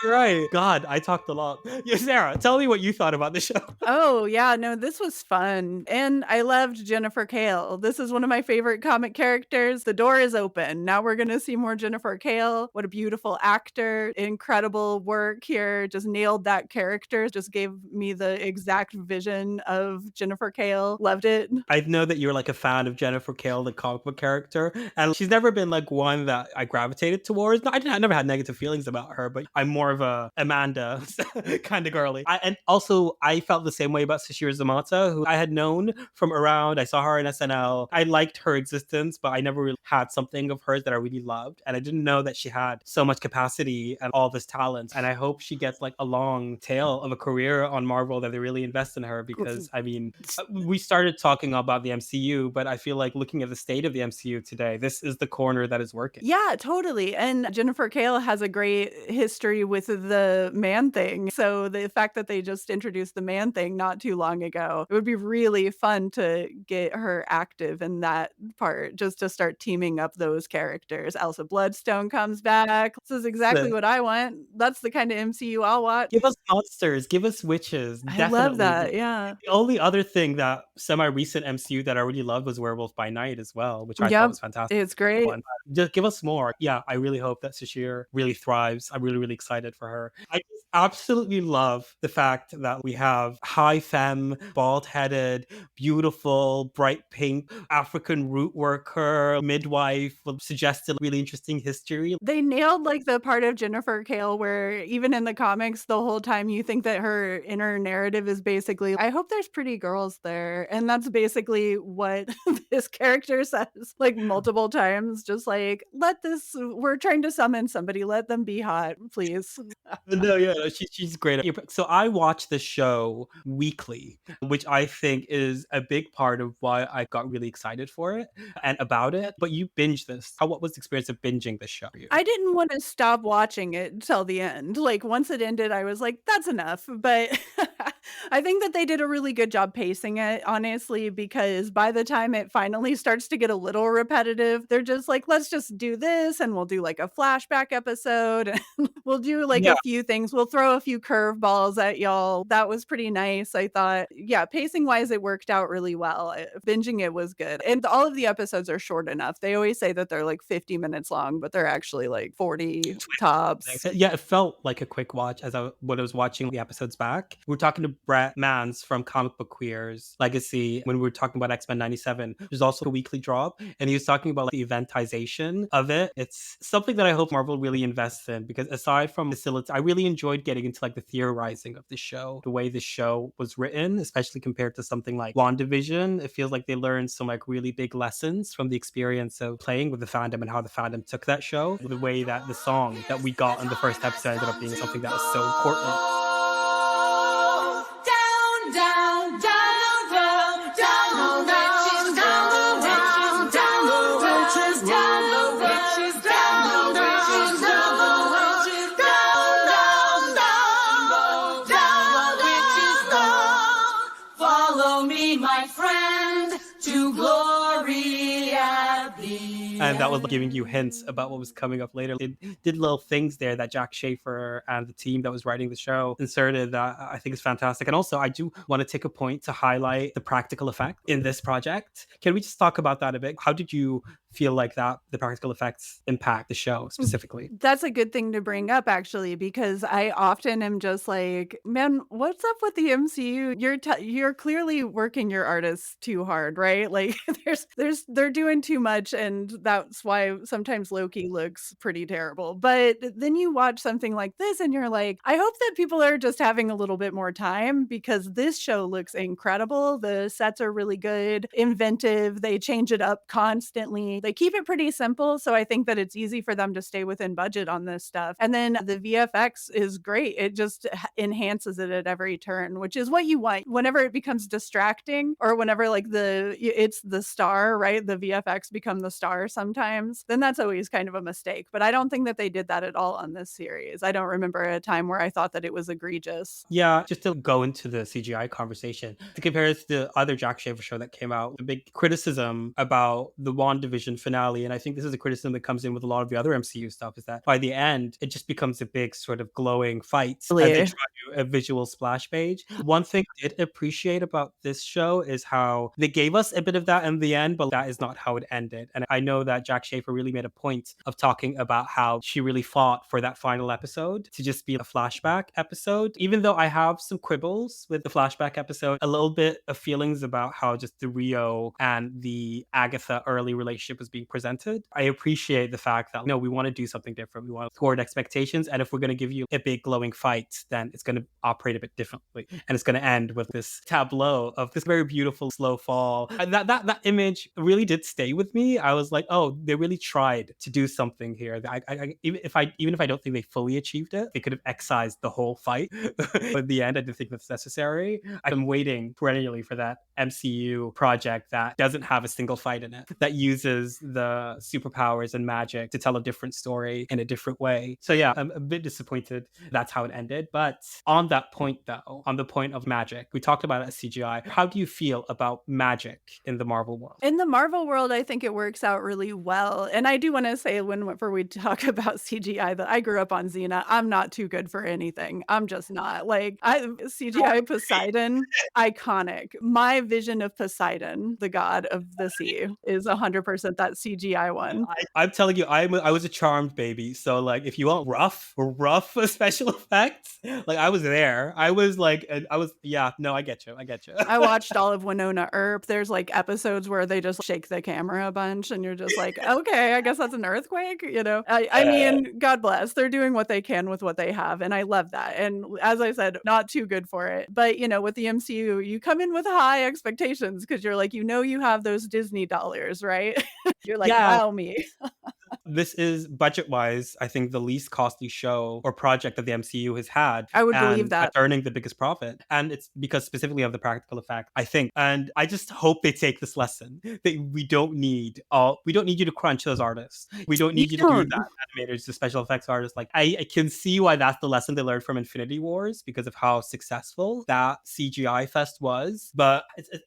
Speaker 4: Right. God, I talked a lot. Yeah, Sarah, tell me what you thought about the show.
Speaker 3: Oh, yeah, no, this was fun. And I loved Jennifer Kale. This is one of my favorite comic characters. The door is open. Now we're going to see more Jennifer Kale. What a beautiful actor. Incredible work here. Just nailed that character. Just gave me the exact vision of Jennifer Kale. Loved it.
Speaker 4: I know that you're like a fan of Jennifer Kale, the comic book character, and she's never been like one that I gravitated towards. I never had negative feelings about her, but I'm more of a Amanda kind of girly. And also, I felt the same way about Sashiro Zamata, who I had known from around. I saw her in SNL. I liked her existence, but I never really had something of hers that I really loved. And I didn't know that she had so much capacity and all this talent. And I hope she gets like a long tail of a career on Marvel, that they really invest in her, because I mean, we started talking about the MCU, but I feel like looking at the state of the MCU today, this is the corner that is working.
Speaker 3: Yeah, totally. And Jennifer Kale has a great history with the man thing. So the fact that they just introduced the man thing not too long ago, it would be really fun to get her active in that part, just to start teaming up those characters. Elsa Bloodstone comes back. This is exactly what I want. That's the kind of MCU I'll watch.
Speaker 4: Give us monsters, give us witches.
Speaker 3: I
Speaker 4: Definitely.
Speaker 3: love that. Yeah.
Speaker 4: The only other thing that semi-recent MCU that I really loved was Werewolf by Night as well, which I thought was fantastic.
Speaker 3: It's great.
Speaker 4: Just give us more. Yeah, I really hope that Sashir really thrives. I'm really, really excited for her. I just absolutely love the fact that we have high femme, bald-headed, beautiful, bright pink, African root worker, midwife, suggested really interesting history.
Speaker 3: They nailed like the part of Jennifer Kale where even in the comics, the whole time you think that her inner narrative is basically, I hope there's pretty girls there. And that's basically what this character says like multiple times. Just like, we're trying to summon somebody, let them be hot, please.
Speaker 4: No, yeah, she's great. So I watch the show weekly, which I think is a big part of why I got really excited for it and about it. But you binge this. What was the experience of binging this show for you?
Speaker 3: I didn't want to stop watching it till the end. Like once it ended, I was like, that's enough. But I think that they did a really good job pacing it, honestly, because by the time it finally starts to get a little repetitive, they're just like, let's just do this and we'll do like a flashback episode and we'll do like a few things. We'll throw a few curveballs at y'all. That was pretty nice. I thought, yeah, pacing wise, it worked out really well. Binging it was good. And all of the episodes are short enough. They always say that they're like 50 minutes long, but they're actually like 40 tops.
Speaker 4: Yeah, it felt like a quick watch when I was watching the episodes back. We were talking to Brett Mans from Comic Book Queers Legacy when we were talking about X-Men 97. There's also a weekly drop, and he was talking about like, the eventization of it. It's something that I hope Marvel really invests in, because aside from facility, I really enjoyed getting into like the theorizing of the show, the way the show was written, especially compared to something like WandaVision. It feels like they learned some like really big lessons from the experience of playing with the fandom and how the fandom took that show. The way that the song that we got in the first episode ended up being something that was so important. And that was giving you hints about what was coming up later. It did little things there that Jack Schaefer and the team that was writing the show inserted that I think is fantastic. And also, I do want to take a point to highlight the practical effect in this project. Can we just talk about that a bit? How did you feel like that the practical effects impact the show specifically?
Speaker 3: That's a good thing to bring up, actually, because I often am just like, man, what's up with the MCU? You're clearly working your artists too hard, right? Like, they're doing too much, and that's why sometimes Loki looks pretty terrible. But then you watch something like this, and you're like, I hope that people are just having a little bit more time, because this show looks incredible. The sets are really good, inventive. They change it up constantly. They keep it pretty simple, so I think that it's easy for them to stay within budget on this stuff. And then the VFX is great. It just enhances it at every turn, which is what you want. Whenever it becomes distracting, or whenever like it's the star, right? The VFX become the star sometimes, then that's always kind of a mistake. But I don't think that they did that at all on this series. I don't remember a time where I thought that it was egregious.
Speaker 4: Yeah, just to go into the CGI conversation, to compare it to the other Jack Schaefer show that came out, the big criticism about the WandaVision finale, and I think this is a criticism that comes in with a lot of the other MCU stuff, is that by the end, it just becomes a big sort of glowing fight as they try to do a visual splash page. One thing I did appreciate about this show is how they gave us a bit of that in the end, but that is not how it ended. And I know that Jack Schaefer really made a point of talking about how she really fought for that final episode to just be a flashback episode. Even though I have some quibbles with the flashback episode, a little bit of feelings about how just the Rio and the Agatha early relationship was being presented, I appreciate the fact that, no, we want to do something different. We want to thwart expectations. And if we're going to give you a big glowing fight, then it's going to operate a bit differently. And it's going to end with this tableau of this very beautiful slow fall. And that image really did stay with me. I was like, oh, they really tried to do something here. Even if I don't think they fully achieved it, they could have excised the whole fight. But in the end, I didn't think that's necessary. I'm waiting perennially for that MCU project that doesn't have a single fight in it, that uses the superpowers and magic to tell a different story in a different way. So yeah, I'm a bit disappointed that's how it ended. But on that point though, on the point of magic, we talked about it as CGI. How do you feel about magic in the Marvel world?
Speaker 3: In the Marvel world, I think it works out really well. And I do want to say, whenever we talk about CGI, that I grew up on Xena. I'm not too good for anything. I'm just not. Like, CGI Poseidon, iconic. My vision of Poseidon, the god of the sea, is 100% that CGI one.
Speaker 4: I'm telling you, I was a charmed baby. So like, if you want rough special effects, like I was there. I was, yeah, no, I get you.
Speaker 3: I watched all of Winona Earp. There's like episodes where they just shake the camera a bunch and you're just like, okay, I guess that's an earthquake, you know? I mean, God bless. They're doing what they can with what they have. And I love that. And as I said, not too good for it. But, you know, with the MCU, you come in with high expectations because you're like, you have those Disney dollars, right? You're like,
Speaker 4: Yeah.
Speaker 3: wow, me.
Speaker 4: This is budget-wise, I think, the least costly show or project that the MCU has had.
Speaker 3: I would believe
Speaker 4: And
Speaker 3: that.
Speaker 4: it's earning the biggest profit. And it's because specifically of the practical effect, I think. And I just hope they take this lesson that we don't need you to crunch those artists. We don't need you to do that, animators, the special effects artists. Like I can see why that's the lesson they learned from Infinity Wars because of how successful that CGI fest was. But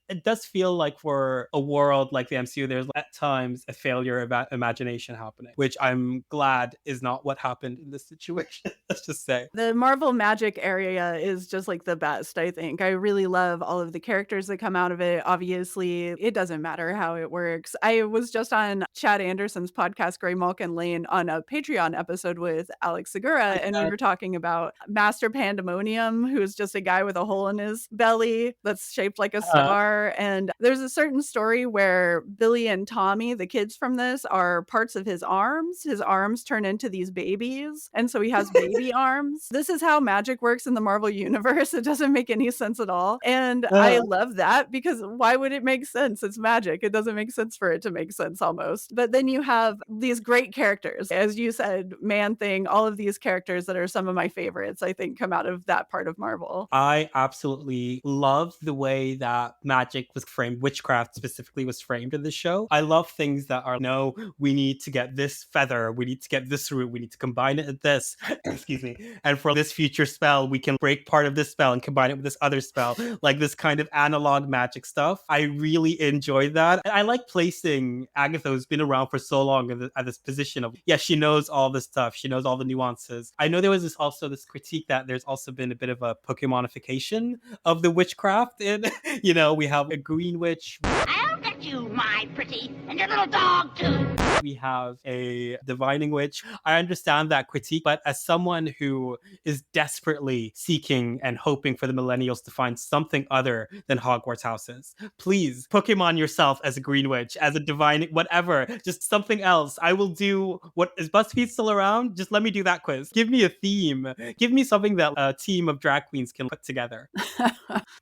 Speaker 4: it does feel like for a world like the MCU, there's at times a failure of imagination happening, which I'm glad is not what happened in this situation. Let's just say
Speaker 3: the Marvel magic area is just like the best. I think I really love all of the characters that come out of it. Obviously, it doesn't matter how it works. I was just on Chad Anderson's podcast, Gray Malkin Lane, on a Patreon episode with Alex Segura, and we were talking about Master Pandemonium, who is just a guy with a hole in his belly that's shaped like a star. And there's a certain story where Billy and Tommy, the kids from this, are parts of his arms. His arms turn into these babies, and so he has baby arms. This is how magic works in the Marvel universe. It doesn't make any sense at all. And I love that because why would it make sense? It's magic. It doesn't make sense for it to make sense almost. But then you have these great characters. As you said, Man-Thing, all of these characters that are some of my favorites, I think, come out of that part of Marvel.
Speaker 4: I absolutely love the way that magic was framed, witchcraft specifically was framed in this show. I love things that are, no, we need to get this feather, we need to get this root, we need to combine it with this, excuse me, and for this future spell, we can break part of this spell and combine it with this other spell, like this kind of analog magic stuff. I really enjoy that. And I like placing Agatha, who's been around for so long at this position of, yeah, she knows all this stuff, she knows all the nuances. I know there was this critique that there's also been a bit of a Pokemonification of the witchcraft in, we have a green witch.
Speaker 6: I'll get you
Speaker 9: you, my pretty, and your little dog, too.
Speaker 4: We have a divining witch. I understand that critique, but as someone who is desperately seeking and hoping for the millennials to find something other than Hogwarts houses, please Pokemon yourself as a green witch, as a divining, whatever, just something else. I will do what is BuzzFeed still around? Just let me do that quiz. Give me a theme. Give me something that a team of drag queens can put together.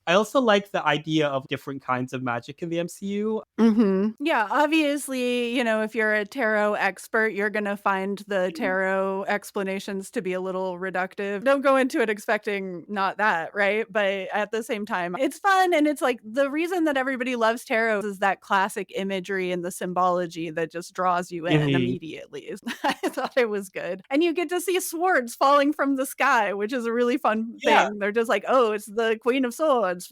Speaker 4: I also like the idea of different kinds of magic in the MCU.
Speaker 3: Yeah, obviously, if you're a tarot expert, you're going to find the tarot explanations to be a little reductive. Don't go into it expecting not that, right? But at the same time, it's fun. And it's like the reason that everybody loves tarot is that classic imagery and the symbology that just draws you in immediately. I thought it was good. And you get to see swords falling from the sky, which is a really fun thing. They're just like, oh, it's the Queen of Swords.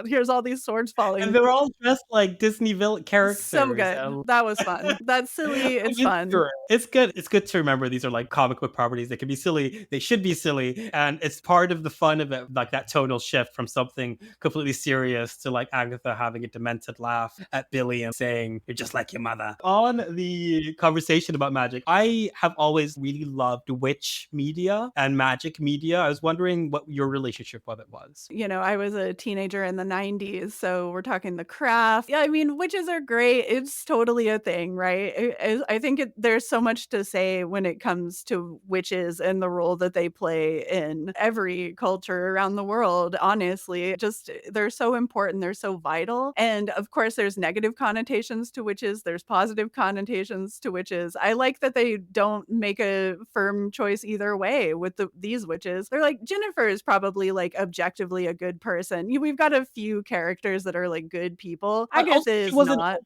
Speaker 3: Here's all these swords falling.
Speaker 4: And they're all dressed like Disney villain characters.
Speaker 3: So good. That was fun. That's silly. It's fun.
Speaker 4: It's good. It's good to remember these are like comic book properties. They can be silly. They should be silly. And it's part of the fun of it, like that tonal shift from something completely serious to like Agatha having a demented laugh at Billy and saying, "You're just like your mother." On the conversation about magic, I have always really loved witch media and magic media. I was wondering what your relationship with it was.
Speaker 3: I was a teenager in the 90s, so we're talking The Craft. Yeah, I mean, witches are great. It's totally a thing, right? I think there's so much to say when it comes to witches and the role that they play in every culture around the world, honestly. Just, they're so important. They're so vital. And of course, there's negative connotations to witches. There's positive connotations to witches. I like that they don't make a firm choice either way with these witches. They're like, Jennifer is probably like objectively a good person. We've got a few characters that are like good people. Agatha is not.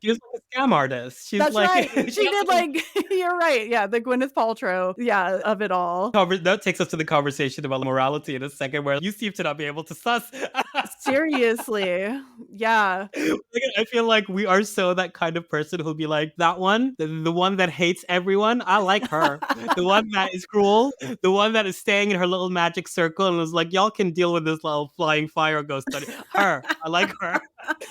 Speaker 4: She was like a scam artist.
Speaker 3: That's right. She did like, you're right. Yeah, the Gwyneth Paltrow, of it all.
Speaker 4: That takes us to the conversation about morality in a second, where you seem to not be able to suss.
Speaker 3: Seriously. Yeah.
Speaker 4: I feel like we are so that kind of person who'll be like, that one, the one that hates everyone, I like her. The one that is cruel, the one that is staying in her little magic circle and is like, y'all can deal with this little flying fire ghost. Her, I like her.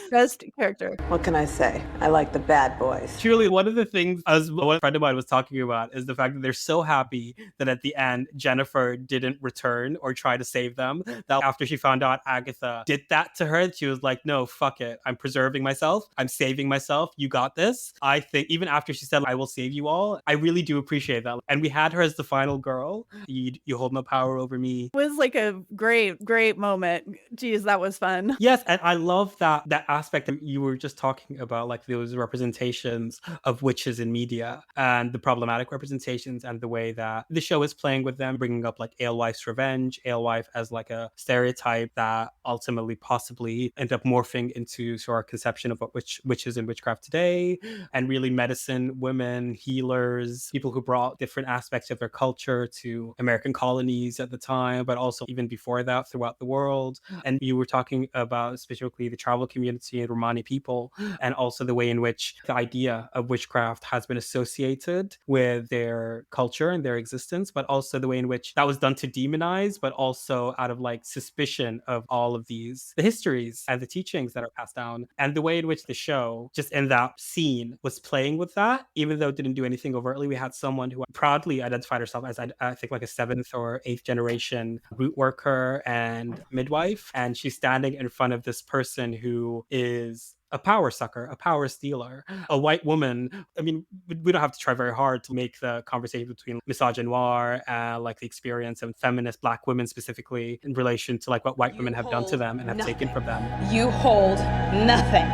Speaker 3: Best character.
Speaker 10: What can I say? I like the bad boys.
Speaker 4: Truly, one of the things, as one friend of mine was talking about, is the fact that they're so happy that at the end, Jennifer didn't return or try to save them. That after she found out Agatha did that to her, she was like, no, fuck it. I'm preserving myself. I'm saving myself. You got this. I think even after she said, I will save you all, I really do appreciate that. And we had her as the final girl. You hold no power over me.
Speaker 3: It was like a great moment. Geez, that was fun.
Speaker 4: Yes, and I love that aspect that you were just talking about, like those representations of witches in media and the problematic representations and the way that the show is playing with them, bringing up like Alewife's revenge, Alewife as like a stereotype that ultimately possibly end up morphing into sort of conception of what witches and witchcraft today, and really medicine, women, healers, people who brought different aspects of their culture to American colonies at the time, but also even before that throughout the world. And you were talking about specifically the tribal community and Romani people, and also the way in which the idea of witchcraft has been associated with their culture and their existence, but also the way in which that was done to demonize, but also out of like suspicion of all of the histories and the teachings that are passed down, and the way in which the show, just in that scene, was playing with that, even though it didn't do anything overtly. We had someone who proudly identified herself as, I think, like a 7th or 8th generation root worker and midwife, and she's standing in front of this person who is a power sucker, a power stealer, a white woman. I mean, we don't have to try very hard to make the conversation between misogynoir and like the experience of feminist Black women specifically in relation to like what white women have done to them and have taken from them.
Speaker 11: You hold nothing.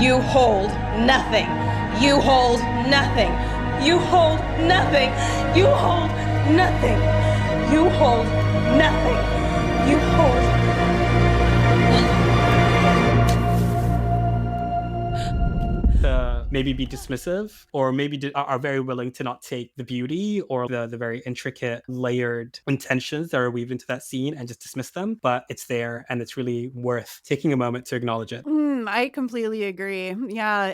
Speaker 11: You hold nothing. You hold nothing. You hold nothing. You hold nothing. You hold nothing. You hold nothing.
Speaker 4: The maybe be dismissive, or maybe are very willing to not take the beauty or the very intricate, layered intentions that are weaved into that scene and just dismiss them. But it's there, and it's really worth taking a moment to acknowledge it.
Speaker 3: I completely agree. Yeah,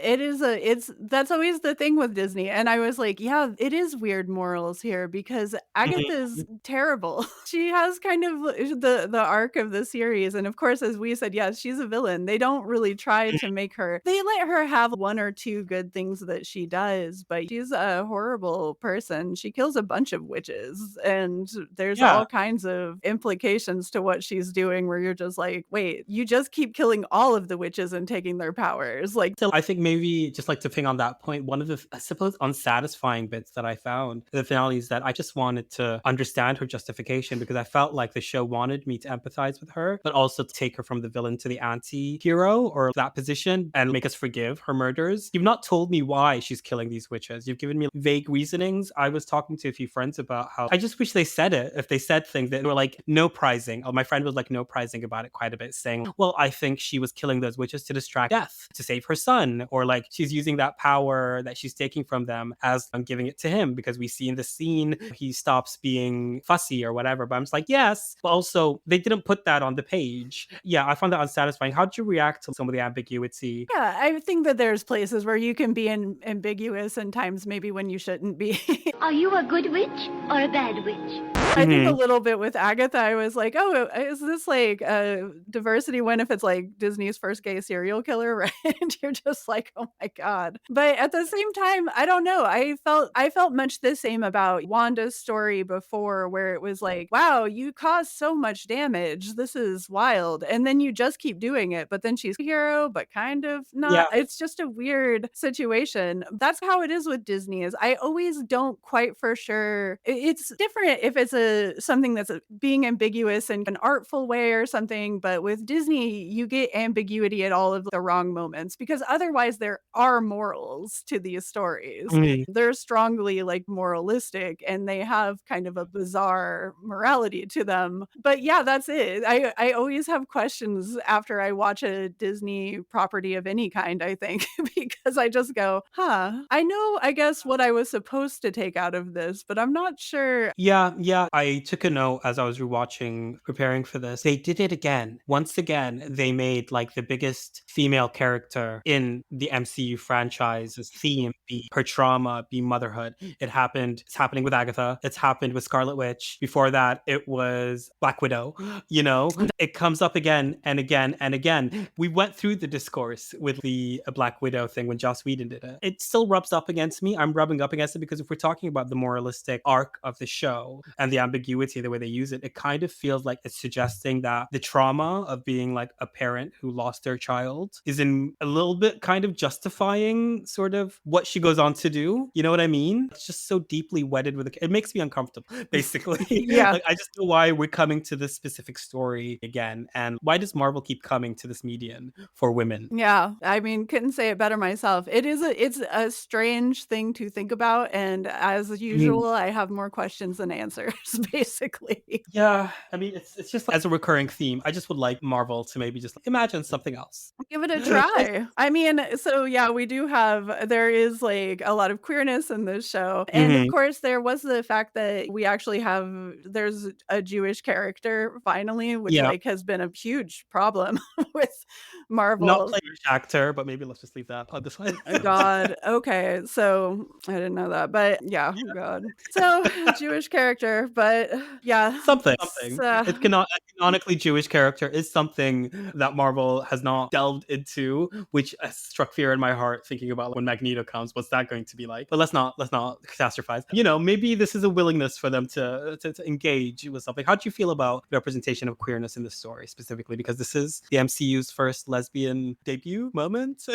Speaker 3: that's always the thing with Disney. And I was like, yeah, it is weird morals here because Agatha's terrible. She has kind of the arc of the series. And of course, as we said, yes, she's a villain. They don't really try to make her, they let her have one or two good things that she does, but she's a horrible person. She kills a bunch of witches, and there's all kinds of implications to what she's doing where you're just like, wait, you just keep killing all of the witches and taking their powers. Like,
Speaker 4: so I think maybe just like to ping on that point, one of the, I suppose, unsatisfying bits that I found in the finale is that I just wanted to understand her justification, because I felt like the show wanted me to empathize with her, but also to take her from the villain to the anti-hero or that position and make us forgive her murders. You've not told me why she's killing these witches. You've given me vague reasonings. I was talking to a few friends about how I just wish they said it. If they said things that were like no prizing, or my friend was like no prizing about it quite a bit, saying, well, I think she was killing those witches to distract death, to save her son, or like she's using that power that she's taking from them as I'm giving it to him, because we see in the scene he stops being fussy or whatever. But I'm just like, yes, but also they didn't put that on the page. Yeah, I found that unsatisfying. How did you react to some of the ambiguity?
Speaker 3: Yeah, I think that there's places where you can be ambiguous and times maybe when you shouldn't be.
Speaker 9: Are you a good witch or a bad witch?
Speaker 3: I think a little bit with Agatha, I was like, oh, is this like a diversity win if it's like Disney's first gay serial killer, right? And you're just like, oh my God. But at the same time, I don't know. I felt much the same about Wanda's story before, where it was like, wow, you caused so much damage. This is wild. And then you just keep doing it. But then she's a hero, but kind of not. Yeah. It's just a weird situation. That's how it is with Disney. Is I always don't quite for sure. It's different if it's something that's being ambiguous in an artful way or something, but with Disney you get ambiguity at all of the wrong moments, because otherwise there are morals to these stories. They're strongly like moralistic, and they have kind of a bizarre morality to them. But yeah, that's it. I always have questions after I watch a Disney property of any kind, I think, because I just go, I know, I guess, what I was supposed to take out of this, but I'm not sure.
Speaker 4: Yeah. I took a note as I was rewatching, preparing for this. They did it again. Once again, they made like the biggest female character in the MCU franchise's theme be her trauma, be motherhood. It's happening with Agatha. It's happened with Scarlet Witch. Before that, it was Black Widow. You know, it comes up again and again and again. We went through the discourse with the Black Widow thing when Joss Whedon did it. It still rubs up against me. I'm rubbing up against it because if we're talking about the moralistic arc of the show and the ambiguity, the way they use it, it kind of feels like it's suggesting that the trauma of being like a parent who lost their child is in a little bit kind of justifying sort of what she goes on to do. You know what I mean? It's just so deeply wedded with it makes me uncomfortable, basically.
Speaker 3: Yeah.
Speaker 4: Like, I just know why we're coming to this specific story again, and why does Marvel keep coming to this median for women?
Speaker 3: Yeah, I mean, couldn't say it better myself. It's a strange thing to think about, and as usual, I have more questions than answers, basically.
Speaker 4: Yeah, I mean, it's just as a recurring theme. I just would like Marvel to maybe just imagine something else.
Speaker 3: Give it a try. I mean, so yeah, there is like a lot of queerness in this show. And of course, there was the fact that there's a Jewish character finally, which like has been a huge problem with Marvel.
Speaker 4: Not playing actor, but maybe let's just leave that on the side.
Speaker 3: God. Okay. So I didn't know that, but yeah. God. So Jewish character, but yeah.
Speaker 4: Something. It's canonically Jewish character is something that Marvel has not delved into, which struck fear in my heart thinking about when Magneto comes. What's that going to be like? But let's not catastrophize. You know, maybe this is a willingness for them to engage with something. How do you feel about the representation of queerness in this story specifically? Because this is the MCU's first lesbian debut moment.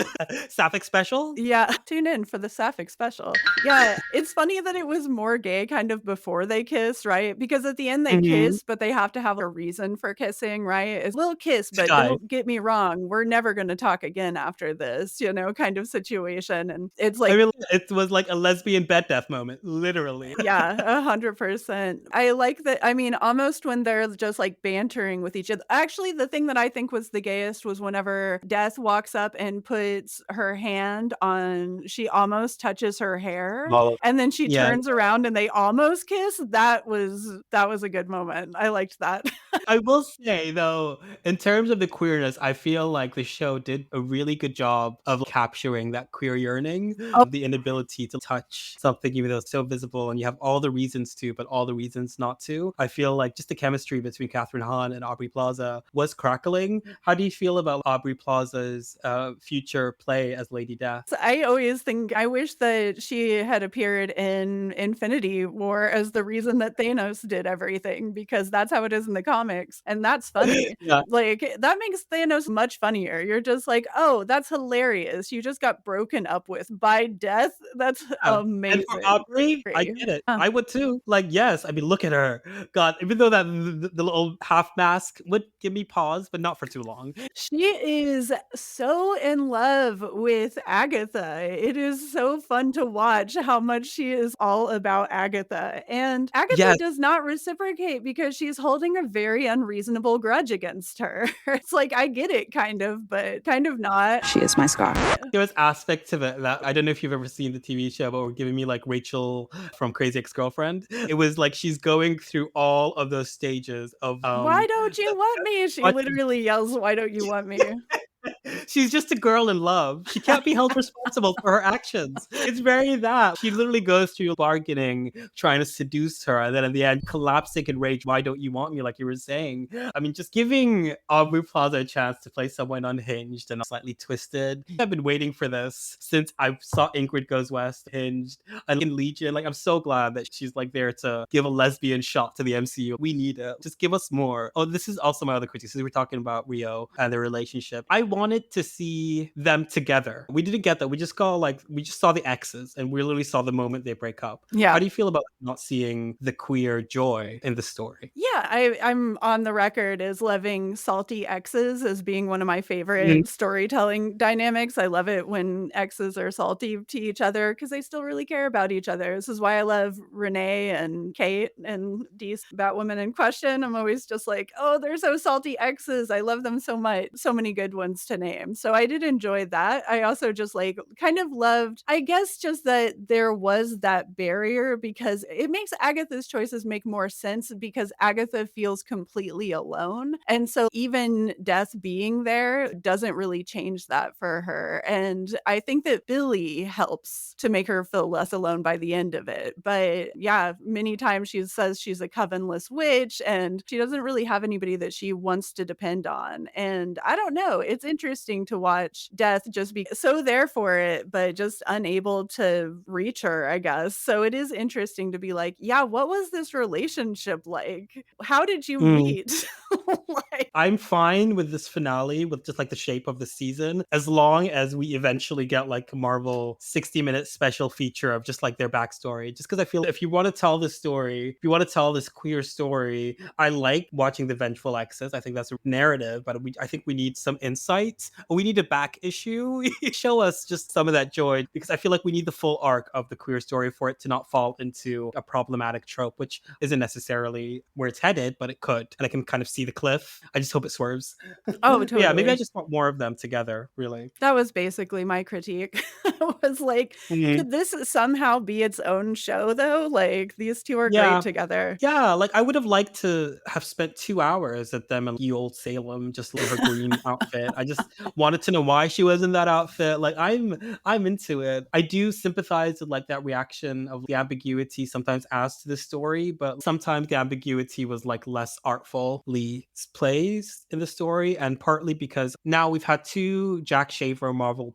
Speaker 4: Sapphic special.
Speaker 3: Yeah, tune in for the Sapphic special. Yeah, it's funny that it was more gay kind of before they kissed right? Because at the end they
Speaker 4: Mhm.
Speaker 3: kiss, but they have to have a reason for kissing, right? It's a little kiss,
Speaker 4: To
Speaker 3: but
Speaker 4: die.
Speaker 3: don't get me wrong, we're never going to talk again after this, you know, kind of situation. And it's
Speaker 4: I
Speaker 3: like,
Speaker 4: mean, it was like a lesbian bed death moment, literally.
Speaker 3: yeah, 100%. I like that. I mean, almost when they're just like bantering with each other. Actually, the thing that I think was the gayest was whenever Death walks up and puts her hand on, she almost touches her hair,
Speaker 4: All of
Speaker 3: and then she
Speaker 4: yeah.
Speaker 3: turns around and they almost kiss. That was a good moment. I liked that.
Speaker 4: I will say though, in terms of the queerness, I feel like the show did a really good job of capturing that queer yearning,
Speaker 3: Oh,
Speaker 4: the inability to touch something even though it's so visible and you have all the reasons to, but all the reasons not to. I feel like just the chemistry between Catherine Hahn and Aubrey Plaza was crackling. How do you feel about Aubrey Plaza's future play as Lady Death?
Speaker 3: so I always think I wish that she had appeared in Infinity War as the reason that Thanos did everything, because that's how it is in the comics. And that's funny.
Speaker 4: Yeah.
Speaker 3: Like, that makes Thanos much funnier. You're just like, oh, that's hilarious. You just got broken up with by Death. That's
Speaker 4: Yeah. And for
Speaker 3: amazing.
Speaker 4: Aubrey, I
Speaker 3: Great.
Speaker 4: get it. I would too. Like, yes, I mean, look at her. God, even though that the little half mask would give me pause, but not for too long.
Speaker 3: She is so in love with Agatha. It is so fun to watch how much she is all about Agatha. And Agatha
Speaker 4: Yes.
Speaker 3: does not reciprocate because she's holding a very unreasonable grudge against her. It's like, I get it, kind of, but kind of not.
Speaker 10: She is my scar.
Speaker 4: There was aspects of it that I don't know if you've ever seen the TV show, but were giving me like Rachel from Crazy Ex-Girlfriend. It was like she's going through all of those stages of
Speaker 3: Why don't you want me? She
Speaker 4: watching.
Speaker 3: literally yells, why don't you want me?
Speaker 4: She's just a girl in love. She can't be held responsible for her actions. It's very that. She literally goes through bargaining, trying to seduce her, and then in the end, collapsing in rage. Why don't you want me? Like you were saying. I mean, just giving Aubrey Plaza a chance to play someone unhinged and slightly twisted. I've been waiting for this since I saw Ingrid Goes West, Hinged, and in Legion. Like, I'm so glad that she's like there to give a lesbian shot to the MCU. We need it. Just give us more. Oh, this is also my other critique. Since we're talking about Rio and their relationship, I wanted to see them together. We didn't get that. We just saw the exes and we literally saw the moment they break up.
Speaker 3: Yeah.
Speaker 4: How do you feel about not seeing the queer joy in the story?
Speaker 3: Yeah, I'm on the record as loving salty exes as being one of my favorite
Speaker 4: Mhm.
Speaker 3: storytelling dynamics. I love it when exes are salty to each other because they still really care about each other. This is why I love Renee and Kate and these Batwoman in question. I'm always just like, oh, they're so salty exes. I love them so much. So many good ones to name. So I did enjoy that. I also just like kind of loved, I guess, just that there was that barrier because it makes Agatha's choices make more sense because Agatha feels completely alone. And so even Death being there doesn't really change that for her. And I think that Billy helps to make her feel less alone by the end of it. But yeah, many times she says she's a covenless witch and she doesn't really have anybody that she wants to depend on. And I don't know, it's interesting to watch Death just be so there for it, but just unable to reach her, I guess. So it is interesting to be like, yeah, what was this relationship like? How did you meet? Like,
Speaker 4: I'm fine with this finale with just like the shape of the season, as long as we eventually get like a Marvel 60-minute special feature of just like their backstory. Just because I feel if you want to tell this story, if you want to tell this queer story, I like watching the Vengeful Exes. I think that's a narrative, but I think we need some insights. We need a back issue. Show us just some of that joy, because I feel like we need the full arc of the queer story for it to not fall into a problematic trope, which isn't necessarily where it's headed, but it could. And I can kind of see the cliff. I just hope it swerves.
Speaker 3: oh,
Speaker 4: But yeah, maybe I
Speaker 3: totally.
Speaker 4: just want more of them together, really.
Speaker 3: That was basically my critique. Was like,
Speaker 4: Mhm.
Speaker 3: could this somehow be its own show though? Like, these two are
Speaker 4: Yeah.
Speaker 3: great together.
Speaker 4: Yeah, like I would have liked to have spent 2 hours at them in ye old Salem, just in her green outfit. I just wanted to know why she was in that outfit. Like I'm into it. I do sympathize with like that reaction of the ambiguity sometimes adds to the story, but sometimes the ambiguity was like less artfully placed in the story, and partly because now we've had two Jack Shaver Marvel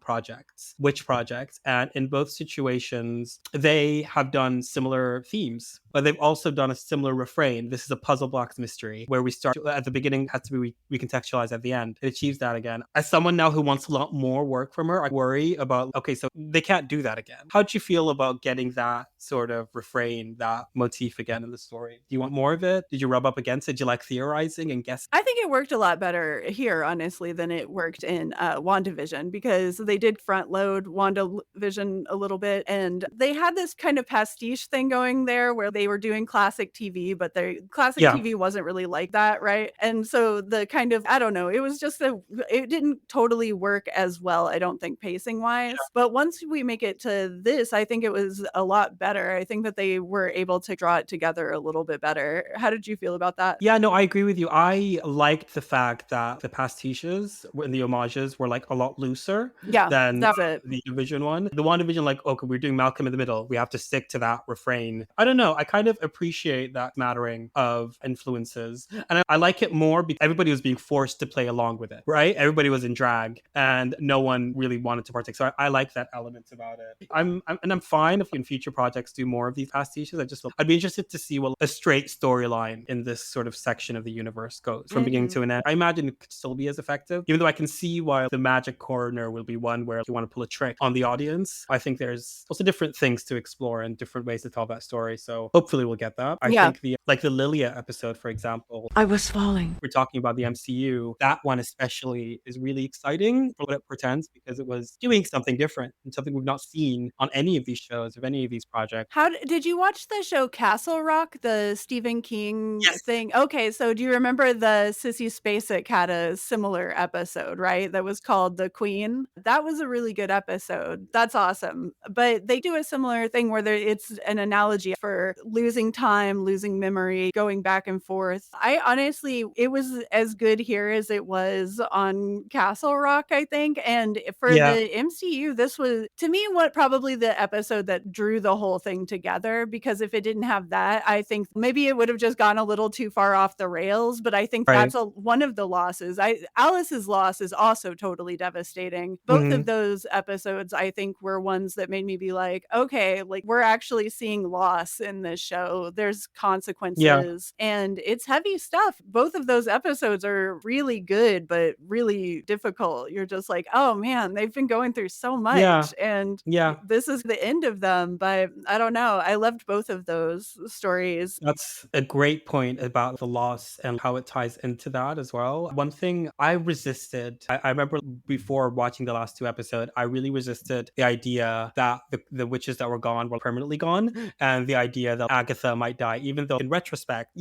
Speaker 4: witch projects, and in both situations they have done similar themes. but they've also done a similar refrain. This is a puzzle blocks mystery where we start at the beginning, has to be recontextualized at the end. It achieves that again. As someone now who wants a lot more work from her, I worry about, okay, so they can't do that again. How'd you feel about getting that sort of refrain, that motif again in the story? Do you want more of it? Did you rub up against it? Did you like theorizing and guessing?
Speaker 3: I think it worked a lot better here, honestly, than it worked in WandaVision, because they did front load WandaVision a little bit, and they had this kind of pastiche thing going there where they were doing classic TV, but their classic TV wasn't really like that, right? And so the kind of, I don't know, it was just it didn't totally work as well, I don't think, pacing wise. But once we make it to this, I think it was a lot better. I think that they were able to draw it together a little bit better. How did you feel about that?
Speaker 4: Yeah, no, I agree with you. I liked the fact that the pastiches and the homages were like a lot looser than the Division one. The WandaVision, like, okay, we're doing Malcolm in the Middle. We have to stick to that refrain. I don't know. I kind of appreciate that smattering of influences. And I like it more because everybody was being forced to play along with it, right? Everybody was in drag and no one really wanted to partake. So I like that element about it. I'm fine if in future projects do more of these pastiches. I'd be interested to see what a straight storyline in this sort of section of the universe goes from beginning to an end. I imagine it could still be as effective, even though I can see why the magic corner will be one where you want to pull a trick on the audience. I think there's also different things to explore and different ways to tell that story. So hopefully we'll get that. I think the Lilia episode, for example,
Speaker 10: I was falling.
Speaker 4: We're talking about the MCU. That one especially is really exciting for what it portends because it was doing something different and something we've not seen on any of these shows or any of these projects.
Speaker 3: How did you watch the show Castle Rock, the Stephen King thing? Okay, so do you remember the Sissy Spacek had a similar episode, right? That was called The Queen. That was a really good episode. That's awesome. But they do a similar thing where it's an analogy for losing time, losing memory, going back and forth. I honestly, it was as good here as it was on Castle Rock, I think. And for the MCU, this was, to me, what probably the episode that drew the whole thing together, because if it didn't have that, I think maybe it would have just gone a little too far off the rails. But I think that's one of the losses. Alice's loss is also totally devastating. Both of those episodes, I think, were ones that made me be like, okay, like we're actually seeing loss in this show. There's consequences and it's heavy stuff. Both of those episodes are really good, but really difficult. You're just like, oh man, they've been going through so much and this is the end of them. But I don't know. I loved both of those stories.
Speaker 4: That's a great point about the loss and how it ties into that as well. One thing I resisted, I remember before watching the last two episodes, I really resisted the idea that the witches that were gone were permanently gone, and the idea that Agatha might die, even though in retrospect,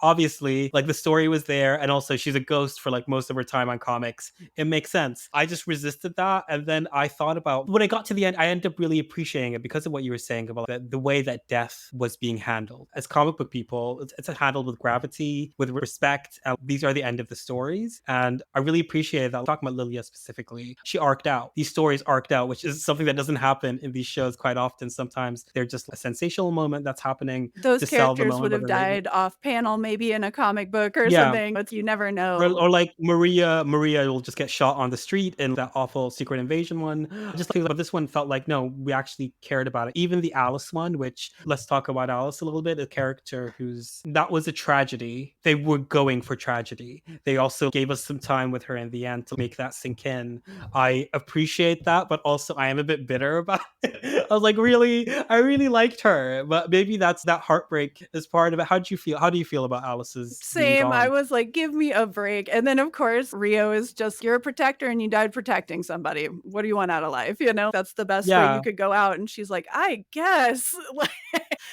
Speaker 4: obviously, like the story was there, and also she's a ghost for like most of her time on comics. It makes sense. I just resisted that, and then I thought about, when I got to the end, I ended up really appreciating it because of what you were saying about the way that death was being handled. As comic book people, it's handled with gravity, with respect, and these are the end of the stories, and I really appreciated that. Talking about Lilia specifically, she arced out. These stories arced out, which is something that doesn't happen in these shows quite often. Sometimes they're just a sensational moment that's happening.
Speaker 3: Those characters would have died off panel, maybe in a comic book or something, but you never know.
Speaker 4: Or like Maria will just get shot on the street in that awful Secret Invasion one. Just like, but this one felt like, no, we actually cared about it. Even the Alice one, which, let's talk about Alice a little bit, a character that was a tragedy. They were going for tragedy. They also gave us some time with her in the end to make that sink in. I appreciate that, but also I am a bit bitter about it. I was like, really? I really liked her, but maybe that's that heartbreak is part of it. How do you feel? How do you feel about Alice's
Speaker 3: Same. I was like, give me a break. And then of course, Rio is just, you're a protector and you died protecting somebody. What do you want out of life? You know, that's the best way you could go out. And she's like, I guess.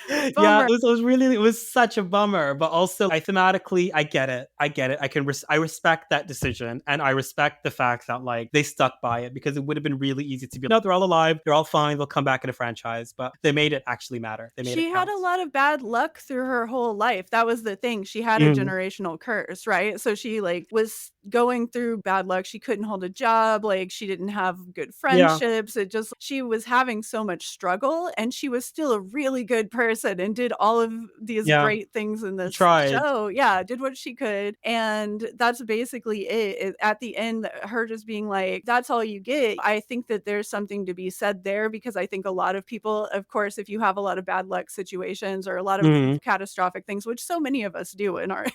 Speaker 4: It was such a bummer, but also thematically, I get it. I respect that decision, and I respect the fact that like they stuck by it, because it would have been really easy to be like, no, they're all alive, they're all fine, they'll come back in a franchise, but they made it actually matter.
Speaker 3: She had a lot of bad luck through her whole life. That was the thing. She had a generational curse, right? So she like was going through bad luck. She couldn't hold a job. Like, she didn't have good
Speaker 4: Yeah.
Speaker 3: friendships. She was having so much struggle, and she was still a really good person and did all of these
Speaker 4: Yeah.
Speaker 3: great things in this
Speaker 4: Tried.
Speaker 3: show. Yeah, did what she could. And that's basically it. At the end, her just being like, that's all you get. I think that there's something to be said there, because I think a lot of people, of course, if you have a lot of bad luck situations or a lot of catastrophic things, which so many of us do in our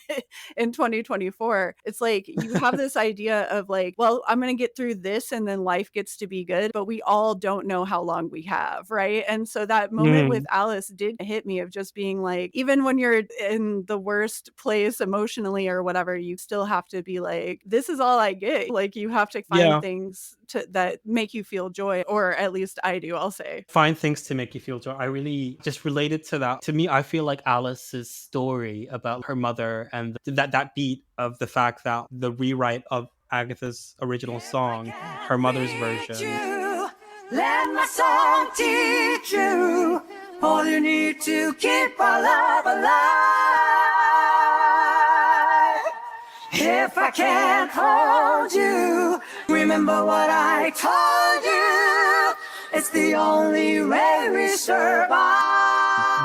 Speaker 3: in 2024, it's like you have this idea of like, well, I'm going to get through this and then life gets to be good, but we all don't know how long we have, right? And so that moment with Alice did hit me, of just being like, even when you're in the worst place emotionally or whatever, you still have to be like, this is all I get. Like, you have to find things that make you feel joy, or at least I do, I'll say.
Speaker 4: Find things to make you feel joy. I really just related to that. To me, I feel like Alice's story about her mother and that beat of the fact that the rewrite of Agatha's original song, her mother's version.
Speaker 12: Let my song teach you all you need to keep our love alive. If I can't hold you, remember what I told you. It's the only way we survive.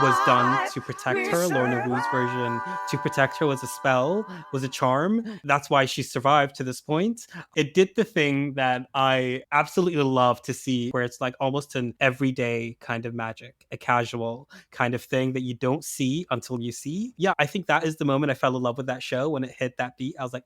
Speaker 4: Was done to protect her. Lorna Wu's version, to protect her, was a spell, was a charm. That's why she survived to this point. It did the thing that I absolutely love to see, where it's like almost an everyday kind of magic, a casual kind of thing that you don't see until you see. Yeah, I think that is the moment I fell in love with that show. When it hit that beat, I was like,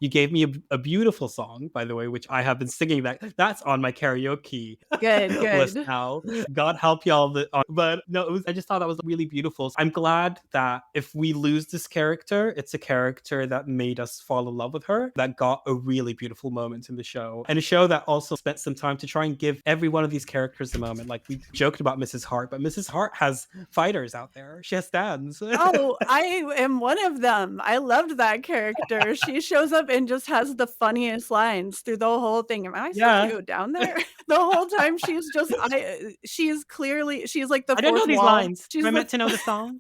Speaker 4: you gave me a beautiful song, by the way, which I have been singing. That's on my karaoke list now. God help y'all. But no, I just thought that was really beautiful. I'm glad that if we lose this character, it's a character that made us fall in love with her, that got a really beautiful moment in the show, and a show that also spent some time to try and give every one of these characters a moment. Like, we joked about Mrs Hart, but Mrs Hart has fighters out there. She has stands.
Speaker 3: Oh, I am one of them. I loved that character. She shows up and just has the funniest lines through the whole thing. Am I supposed to go down there? The whole time she's just, she's like the fourth wall.
Speaker 4: I don't know these lines.
Speaker 3: She's
Speaker 4: Am I meant to know the song?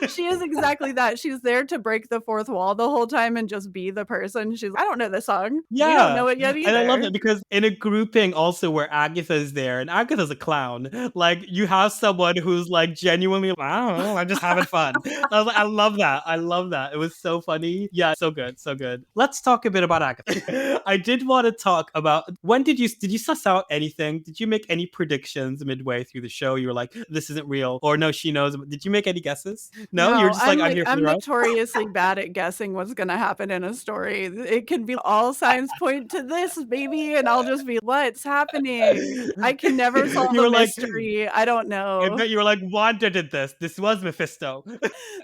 Speaker 3: She is exactly that. She's there to break the fourth wall the whole time and just be the person. She's like, I don't know the song.
Speaker 4: Yeah.
Speaker 3: You don't know it yet either.
Speaker 4: And I love it because in a grouping also where Agatha's there, and Agatha's a clown. Like, you have someone who's like genuinely, I don't know, I'm just having fun. I was like, I love that. I love that. It was so funny. Yeah, so good. So good. Let's talk a bit about Agatha. I did want to talk about, did you suss out anything? Did you make any predictions midway through the show? You were like, this isn't real, or no, she knows. Did you make any guesses? No, you're just like, I'm here for the ride.
Speaker 3: I'm notoriously bad at guessing what's going to happen in a story. It can be all signs point to this, baby, and I'll just be, what's happening? I can never solve a mystery. I don't know.
Speaker 4: I bet you were like, Wanda did this. This was Mephisto.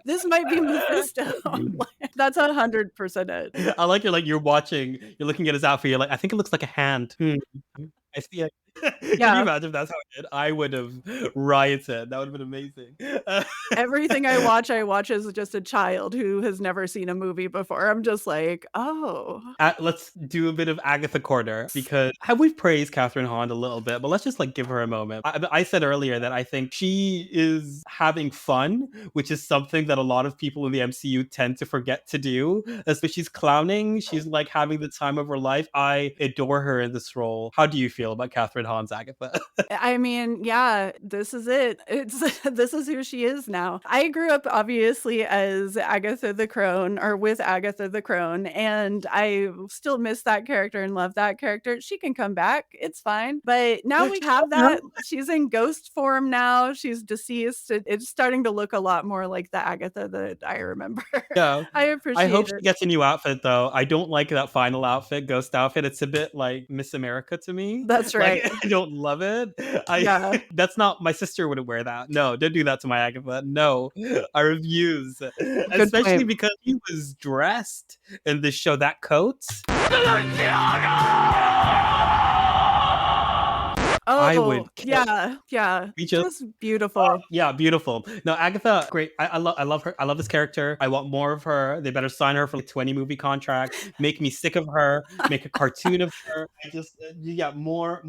Speaker 3: This might be Mephisto. That's 100% it.
Speaker 4: I like you're watching, you're looking at his outfit. You're like, I think it looks like a hand. I see it. Can you imagine if that's how I did? I would have rioted. That would have been amazing.
Speaker 3: Everything I watch as just a child who has never seen a movie before. I'm just like, oh.
Speaker 4: Let's do a bit of Agatha Corner, because we've praised Catherine Hahn a little bit, but let's just like give her a moment. I said earlier that I think she is having fun, which is something that a lot of people in the MCU tend to forget to do. So she's clowning. She's like having the time of her life. I adore her in this role. How do you feel about Catherine Hahn's Agatha?
Speaker 3: I mean, yeah, this is it. This is who she is now. I grew up obviously as Agatha the Crone, or with Agatha the Crone, and I still miss that character and love that character. She can come back. It's fine. But now we have that. She's in ghost form now. She's deceased. It's starting to look a lot more like the Agatha that I remember.
Speaker 4: Yeah.
Speaker 3: I appreciate it.
Speaker 4: I hope she gets a new outfit, though. I don't like that final outfit, ghost outfit. It's a bit like Miss America to me.
Speaker 3: That's right.
Speaker 4: Like, I don't love it. That's not, my sister wouldn't wear that. No, don't do that to my Agatha. No, I refuse. Especially because he was dressed in this show, that coat. I would
Speaker 3: Oh,
Speaker 4: kill.
Speaker 3: yeah.
Speaker 4: We just
Speaker 3: Just beautiful.
Speaker 4: Yeah, beautiful. No, Agatha, great. I love her. I love this character. I want more of her. They better sign her for like 20 movie contract. Make me sick of her. Make a cartoon of her. I just, yeah, more.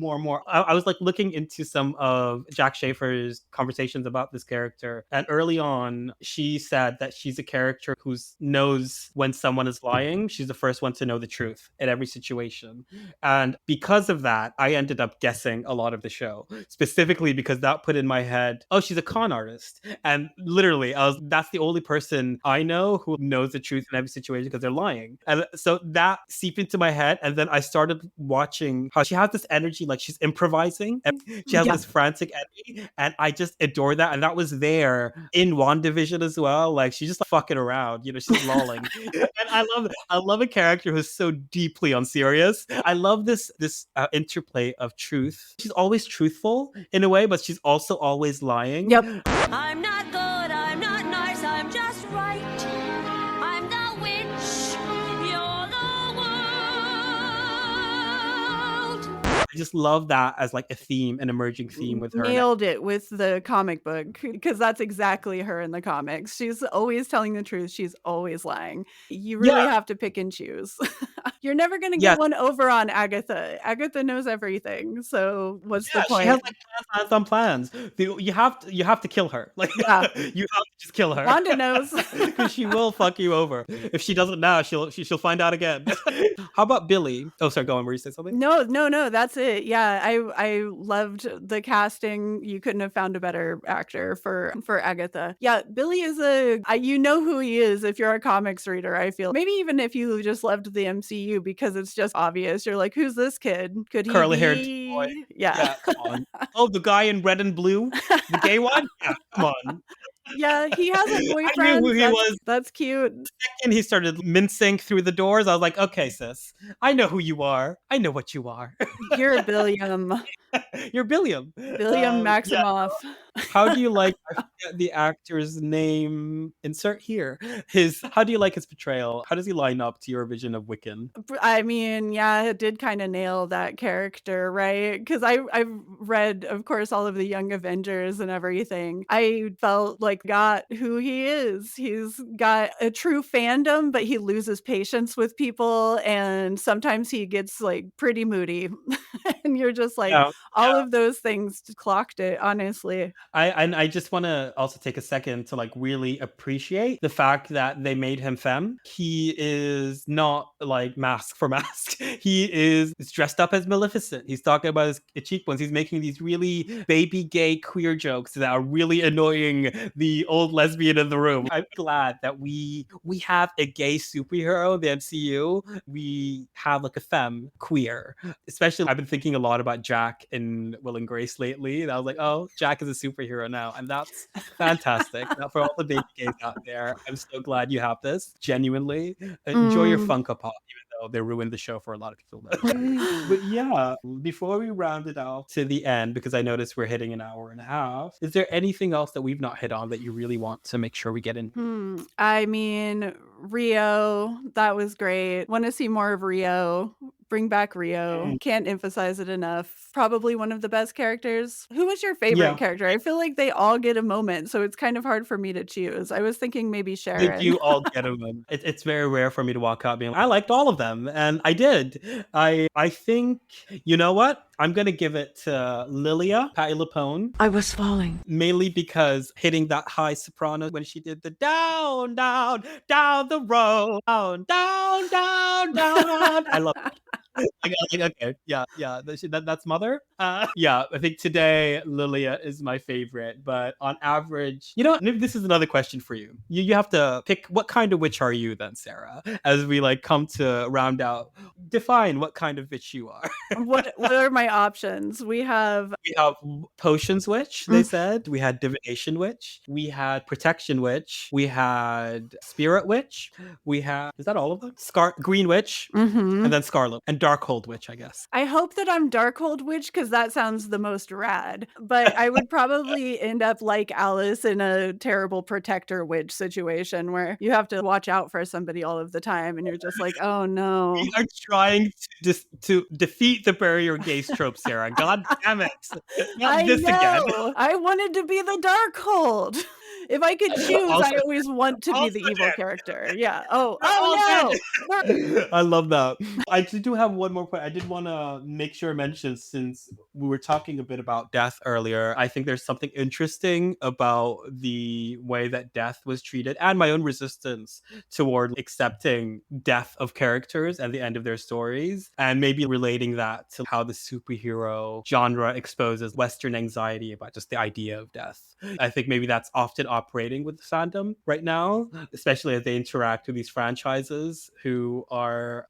Speaker 4: I was like looking into some of Jack Schaefer's conversations about this character. And early on, she said that she's a character who knows when someone is lying. She's the first one to know the truth in every situation. And because of that, I ended up guessing a lot of the show, specifically because that put in my head, oh, she's a con artist. And literally, that's the only person I know who knows the truth in every situation because they're lying. And so that seeped into my head. And then I started watching how she has this energy, like she's improvising. And she has this frantic energy. And I just adore that. And that was there in WandaVision as well. Like she's just fucking around, she's lolling. And I love a character who's so deeply unserious. I love this interplay of truth. She's always truthful in a way, but she's also always lying.
Speaker 3: Yep.
Speaker 6: I'm not good, I'm not nice, I'm just right. I'm the witch, you're the world.
Speaker 4: I just love that as like a theme, an emerging theme with her.
Speaker 3: Nailed it with the comic book, because that's exactly her in the comics. She's always telling the truth. She's always lying. You really have to pick and choose. You're never going to get one over on Agatha. Agatha knows everything. So what's the point?
Speaker 4: She has like plans on plans. You have to kill her. Like you have to just kill her.
Speaker 3: Wanda knows.
Speaker 4: Because she will fuck you over. If she doesn't now, she'll find out again. How about Billy? Oh, sorry, go on. Were you saying something?
Speaker 3: No, that's it. Yeah, I loved the casting. You couldn't have found a better actor for Agatha. Yeah, Billy is you know who he is if you're a comics reader, I feel. Maybe even if you just loved the MCU, because it's just obvious. You're like, who's this kid? Could he
Speaker 4: curly-haired
Speaker 3: be...
Speaker 4: boy?
Speaker 3: Yeah,
Speaker 4: come on. Oh, the guy in red and blue, the gay one. Yeah, come on.
Speaker 3: Yeah, he has a boyfriend.
Speaker 4: I knew who he was.
Speaker 3: That's cute.
Speaker 4: The second he started mincing through the doors, I was like, okay, sis, I know who you are. I know what you are.
Speaker 3: You're Billiam.
Speaker 4: You're Billiam.
Speaker 3: Billiam Maximoff.
Speaker 4: Yeah. How do you like, I forget the actor's name, insert here. How do you like his portrayal? How does he line up to your vision of Wiccan?
Speaker 3: I mean, yeah, it did kind of nail that character, right? Because I've read, of course, all of the Young Avengers and everything. I felt like got who he is. He's got a true fandom, but he loses patience with people. And sometimes he gets like pretty moody. And you're just like, all of those things clocked it, honestly.
Speaker 4: I just want to also take a second to like really appreciate the fact that they made him femme. He is not like mask for mask. He is dressed up as Maleficent. He's talking about his cheekbones. He's making these really baby gay queer jokes that are really annoying the old lesbian in the room. I'm glad that we have a gay superhero in the MCU. We have like a femme queer. Especially, I've been thinking a lot about Jack in Will and Grace lately. And I was like, oh, Jack is a superhero now. And that's fantastic. Now, for all the baby gays out there, I'm so glad you have this. Genuinely. Enjoy your Funko Pop, even though they ruined the show for a lot of people. But yeah, before we round it off to the end, because I noticed we're hitting an hour and a half, is there anything else that we've not hit on that you really want to make sure we get in?
Speaker 3: I mean, Rio, that was great. Want to see more of Rio. Bring back Rio. Can't emphasize it enough. Probably one of the best characters. Who was your favorite character? I feel like they all get a moment, so it's kind of hard for me to choose. I was thinking maybe Sharon.
Speaker 4: Did you all get a moment? It's very rare for me to walk out being like, I liked all of them, and I did. I think, you know what? I'm going to give it to Lilia, Patti LuPilled.
Speaker 10: I was falling.
Speaker 4: Mainly because hitting that high soprano when she did the down, down, down the road, down, down, down, down. I love it. Okay, yeah, that's Mother. Yeah, I think today Lilia is my favorite, but on average, this is another question for you. You have to pick, what kind of witch are you then, Sarah? As we like come to round out, define what kind of witch you are.
Speaker 3: What are my options? We have
Speaker 4: potions witch, they said. We had divination witch. We had protection witch. We had spirit witch. We had, is that all of them? Green witch, and then scarlet, and Darkhold witch, I guess.
Speaker 3: I hope that I'm Darkhold witch, because that sounds the most rad. But I would probably end up like Alice in a terrible protector witch situation where you have to watch out for somebody all of the time, and you're just like, oh no.
Speaker 4: We are trying to defeat the bury your gays trope, Sarah. God damn it. Not this again.
Speaker 3: I wanted to be the Darkhold. If I could choose,
Speaker 4: Also,
Speaker 3: I always want to be the evil
Speaker 4: dead.
Speaker 3: character. Yeah. Oh
Speaker 4: no. I love that. I do have one more point. I did want to make sure I mention, since we were talking a bit about death earlier, I think there's something interesting about the way that death was treated and my own resistance toward accepting death of characters and the end of their stories, and maybe relating that to how the superhero genre exposes Western anxiety about just the idea of death. I think maybe that's often operating with the fandom right now, especially as they interact with these franchises who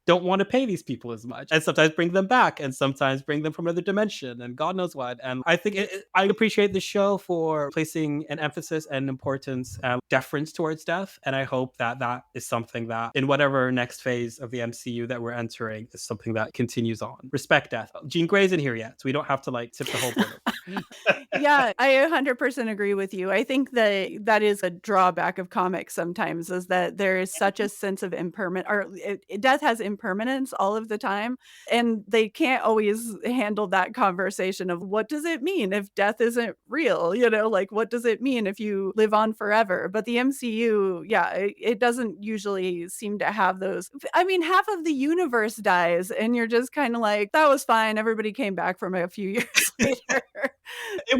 Speaker 4: don't want to pay these people as much, and sometimes bring them back, and sometimes bring them from another dimension, and God knows what. And I think I appreciate the show for placing an emphasis and importance and deference towards death, and I hope that that is something that in whatever next phase of the MCU that we're entering is something that continues on. Respect death. Jean Grey's in here yet, so we don't have to like tip the whole boat.
Speaker 3: Yeah, I 100% agree with you. I think that is a drawback of comics sometimes, is that there is such a sense of death has impermanence all of the time, and they can't always handle that conversation of what does it mean if death isn't real? Like what does it mean if you live on forever? But the MCU, yeah, it doesn't usually seem to have those. I mean, half of the universe dies, and you're just kind of like, that was fine. Everybody came back from a few years later.
Speaker 4: It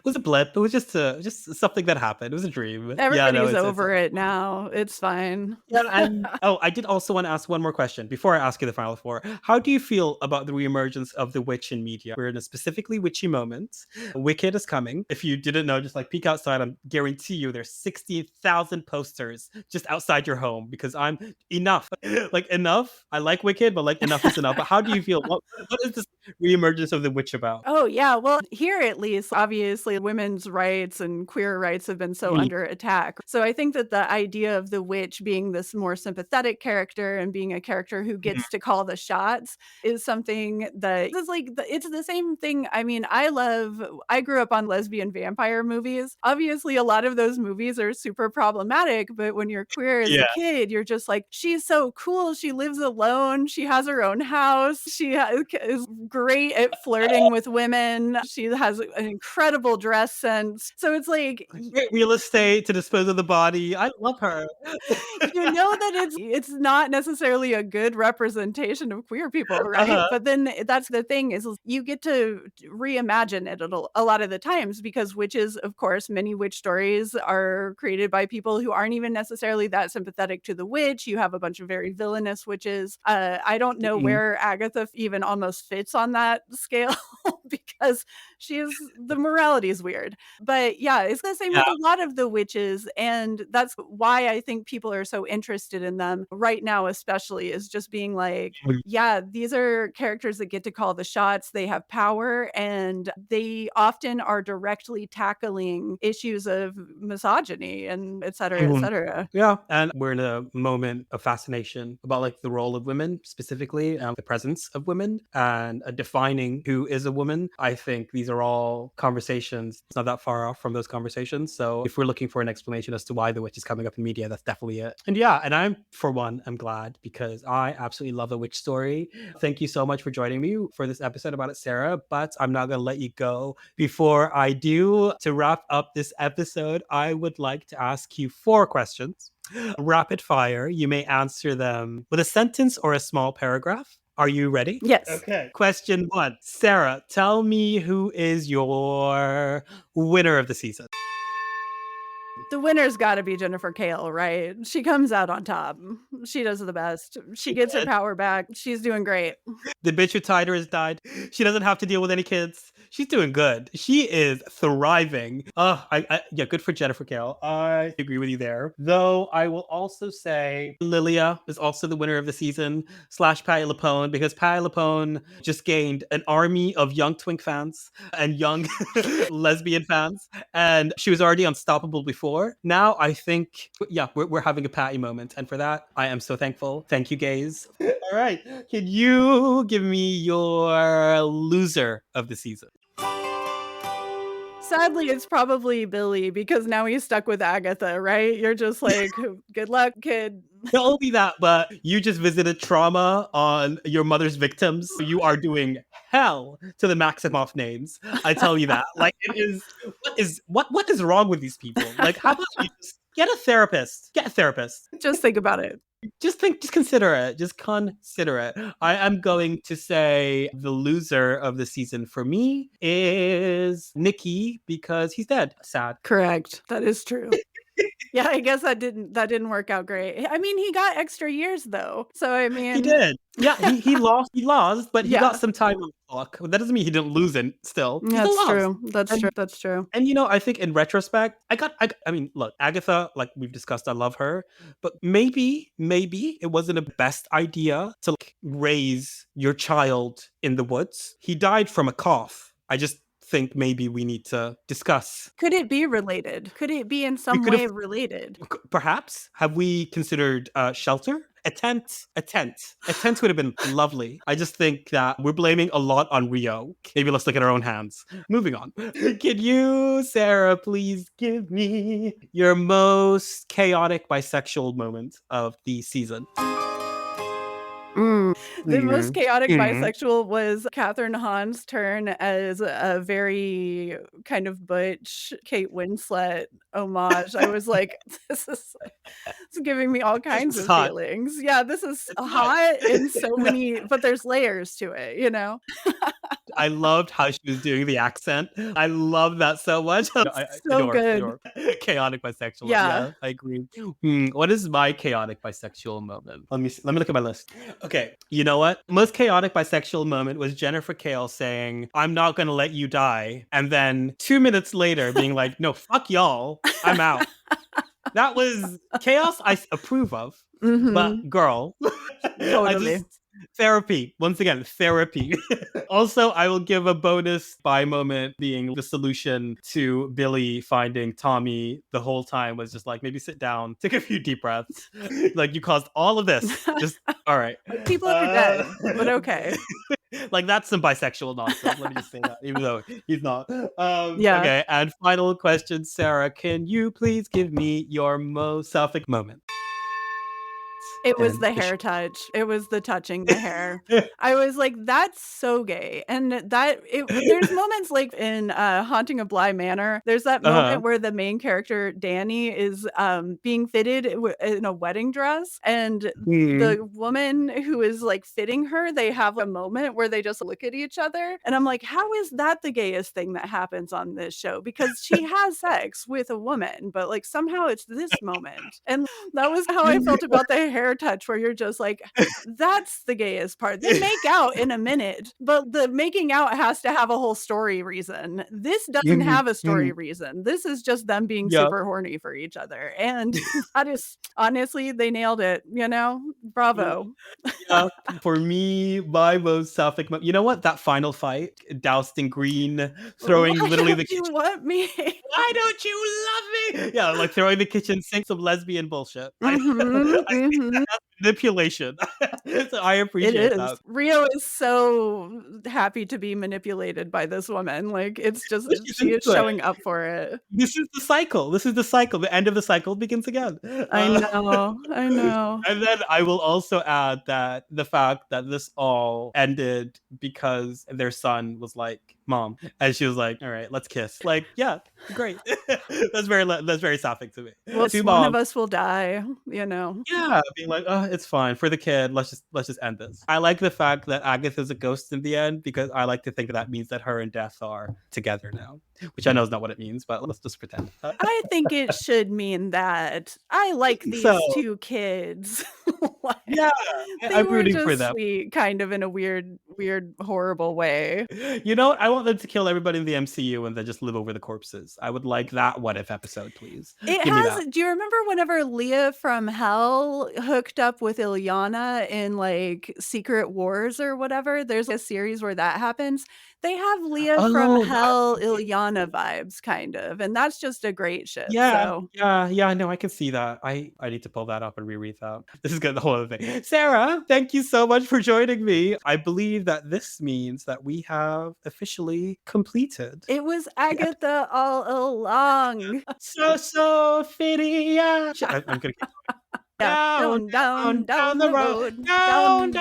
Speaker 4: was a blip. It was just something that happened. It was a dream.
Speaker 3: Everybody's over it now. It's fine.
Speaker 4: Yeah, and I did also want to ask one more question before I ask you the final four. How do you feel about the reemergence of the witch in media? We're in a specifically witchy moment. Wicked is coming. If you didn't know, just like peek outside, I guarantee you there's 60,000 posters just outside your home, because I'm enough. Like enough. I like Wicked, but like enough is enough. But how do you feel? What is this reemergence of the witch about?
Speaker 3: Oh yeah, well, here at least, obviously women's rights and queer rights have been so under attack. So I think that the idea of the witch being this more sympathetic character and being a character who gets to call the shots is something that is like, it's the same thing. I mean, I grew up on lesbian vampire movies. Obviously, a lot of those movies are super problematic, but when you're queer as a kid, you're just like, she's so cool. She lives alone. She has her own house. She is great at flirting with women. She has an incredible dress sense. So it's like
Speaker 4: great real estate to dispose of the body. I love her.
Speaker 3: You know that it's not necessarily a good representation of queer people, right? But then that's the thing, is you get to reimagine it a lot of the times, because witches, of course, many witch stories are created by people who aren't even necessarily that sympathetic to the witch. You have a bunch of very villainous witches. I don't know where Agatha even almost fits on that scale because the morality is weird. But yeah, it's the same with a lot of the witches, and that's why I think people are so interested in them right now, especially, is just being like, yeah, these are characters that get to call the shots. They have power, and they often are directly tackling issues of misogyny and et cetera, et cetera.
Speaker 4: Yeah, and we're in a moment of fascination about like the role of women specifically, and the presence of women, and defining who is a woman. I think these are all conversations. It's not that far off from those conversations. So if we're looking for an explanation as to why the witch is coming up in media, that's definitely it. And yeah, and I'm glad, because I absolutely love a witch story. Thank you so much for joining me for this episode about it, Sarah, but I'm not going to let you go before I do. To wrap up this episode, I would like to ask you 4 questions. Rapid fire. You may answer them with a sentence or a small paragraph. Are you ready?
Speaker 3: Yes.
Speaker 4: Okay. Question 1. Sarah, tell me who is your winner of the season.
Speaker 3: The winner's got to be Jennifer Kale, right? She comes out on top. She does the best. She gets her power back. She's doing great.
Speaker 4: The bitch who tied her has died. She doesn't have to deal with any kids. She's doing good. She is thriving. Yeah, good for Jennifer Kale. I agree with you there. Though I will also say Lilia is also the winner of the season / Patti LuPilled, because Patti LuPilled just gained an army of young twink fans and young lesbian fans, and she was already unstoppable before. Now I think, yeah, we're having a Patti moment, and for that I am so thankful. Thank you, gays. All right, can you give me your loser of the season?
Speaker 3: Sadly, it's probably Billy because now he's stuck with Agatha, right? You're just like, good luck, kid.
Speaker 4: Not only that, but you just visited trauma on your mother's victims. You are doing hell to the Maximoff names. I tell you that. Like, it is what is wrong with these people? Like, how about you just get a therapist? Get a therapist.
Speaker 3: Just think about it.
Speaker 4: Just consider it. Just consider it. I am going to say the loser of the season for me is Nikki because he's dead. Sad.
Speaker 3: Correct. That is true. Yeah, I guess that didn't work out great. I mean, he got extra years though. So I mean,
Speaker 4: he did. Yeah, he lost, but he
Speaker 3: Yeah.
Speaker 4: got some time on the clock. That doesn't mean he didn't lose it still. He still
Speaker 3: That's
Speaker 4: lost.
Speaker 3: true. That's true.
Speaker 4: And I think in retrospect, I mean, look, Agatha, like we've discussed, I love her, but maybe it wasn't a best idea to raise your child in the woods. He died from a cough. I just think maybe we need to discuss.
Speaker 3: Could it be related? Could it be in some way related?
Speaker 4: Perhaps. Have we considered shelter? A tent would have been lovely. I just think that we're blaming a lot on Rio. Maybe let's look at our own hands. Moving on. Can you, Sarah, please give me your most chaotic bisexual moment of the season?
Speaker 3: The most chaotic bisexual was Catherine Hahn's turn as a very kind of butch Kate Winslet homage. I was like, it's giving me all kinds of feelings. Yeah, this is hot in so many, but there's layers to it,
Speaker 4: I loved how she was doing the accent. I love that so much.
Speaker 3: Good.
Speaker 4: Chaotic bisexual.
Speaker 3: Yeah,
Speaker 4: I agree. What is my chaotic bisexual moment? Let me look at my list. Okay, you know what? Most chaotic bisexual moment was Jennifer Kale saying, "I'm not gonna let you die," and then 2 minutes later being like, "No, fuck y'all, I'm out." That was chaos I approve of, but girl,
Speaker 3: totally.
Speaker 4: Therapy. Once again, therapy. Also, I will give a bonus by moment being the solution to Billy finding Tommy the whole time was just like, maybe sit down, take a few deep breaths. Like, you caused all of this. Just, all right.
Speaker 3: People are dead, but okay.
Speaker 4: Like, that's some bisexual nonsense. Let me just say that, even though he's not.
Speaker 3: Yeah.
Speaker 4: Okay, and final question, Sarah, can you please give me your most sapphic moment?
Speaker 3: It was the hair touch. It was the touching the hair. I was like, that's so gay. And there's moments like in Haunting of Bly Manor. There's that moment where the main character, Danny, is being fitted in a wedding dress. And the woman who is like fitting her, they have a moment where they just look at each other. And I'm like, how is that the gayest thing that happens on this show? Because she has sex with a woman, but like somehow it's this moment. And that was how I felt about the hair touch, where you're just like, that's the gayest part. They make out in a minute, but the making out has to have a whole story reason. This doesn't have a story reason. This is just them being super horny for each other. And that is, honestly, they nailed it, bravo.
Speaker 4: Yeah. For me, my most sapphic, you know what? That final fight, doused in green, throwing literally the kitchen.
Speaker 3: You want me?
Speaker 4: Why don't you love me? Yeah, like throwing the kitchen sink, some lesbian bullshit. That's manipulation. So I appreciate that.
Speaker 3: Rio is so happy to be manipulated by this woman. Like, it's just, she is showing up for it.
Speaker 4: This is the cycle. The end of the cycle begins again.
Speaker 3: I know.
Speaker 4: And then I will also add that the fact that this all ended because their son was like, "Mom," and she was like, "All right, let's kiss." Like, yeah, great. That's very sapphic to me.
Speaker 3: Well, one of us will die,
Speaker 4: Yeah, being like, "Oh, it's fine for the kid. Let's just end this." I like the fact that Agatha's a ghost in the end because I like to think that means that her and Death are together now, which I know is not what it means, but let's just pretend.
Speaker 3: I think it should mean that I like these two kids.
Speaker 4: Yeah, I'm rooting for them.
Speaker 3: Sweet, kind of in a weird, horrible way.
Speaker 4: You know what? I want them to kill everybody in the MCU and then just live over the corpses. I would like that what if episode, please.
Speaker 3: Do you remember whenever Leah from Hell hooked up with Ilyana in like Secret Wars or whatever? There's a series where that happens. They have Leah from Hell, Ilyana vibes, kind of, and that's just a great shit.
Speaker 4: Yeah, no, I can see that. I need to pull that up and reread that. This is good. The whole other thing. Sarah, thank you so much for joining me. I believe that this means that we have officially completed.
Speaker 3: It was Agatha all along.
Speaker 4: Sophia. I'm gonna keep going. Down the road. Down.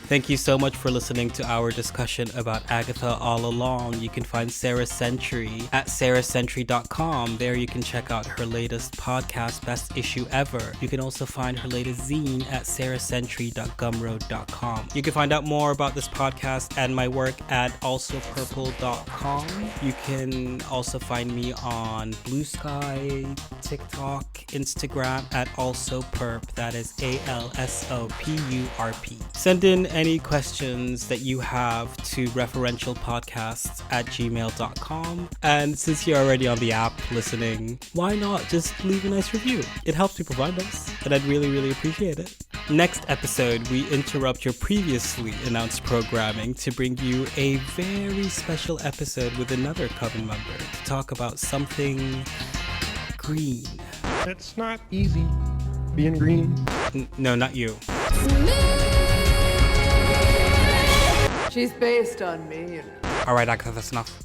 Speaker 4: Thank you so much for listening to our discussion about Agatha all along. You can find Sarah Century at sarahcentury.com. There you can check out her latest podcast, Best Issue Ever. You can also find her latest zine at sarahcentury.gumroad.com. You can find out more about this podcast and my work at alsopurple.com. You can also find me on Blue Sky, TikTok, Instagram at alsopurp. That is ALSOPURP. Send in any questions that you have to referentialpodcasts@gmail.com. And since you're already on the app listening, why not just leave a nice review? It helps people find us, and I'd really, really appreciate it. Next episode, we interrupt your previously announced programming to bring you a very special episode with another Coven member to talk about something green.
Speaker 13: It's not easy being green.
Speaker 4: No, not you.
Speaker 10: She's based on me.
Speaker 4: All right, Agatha, that's enough.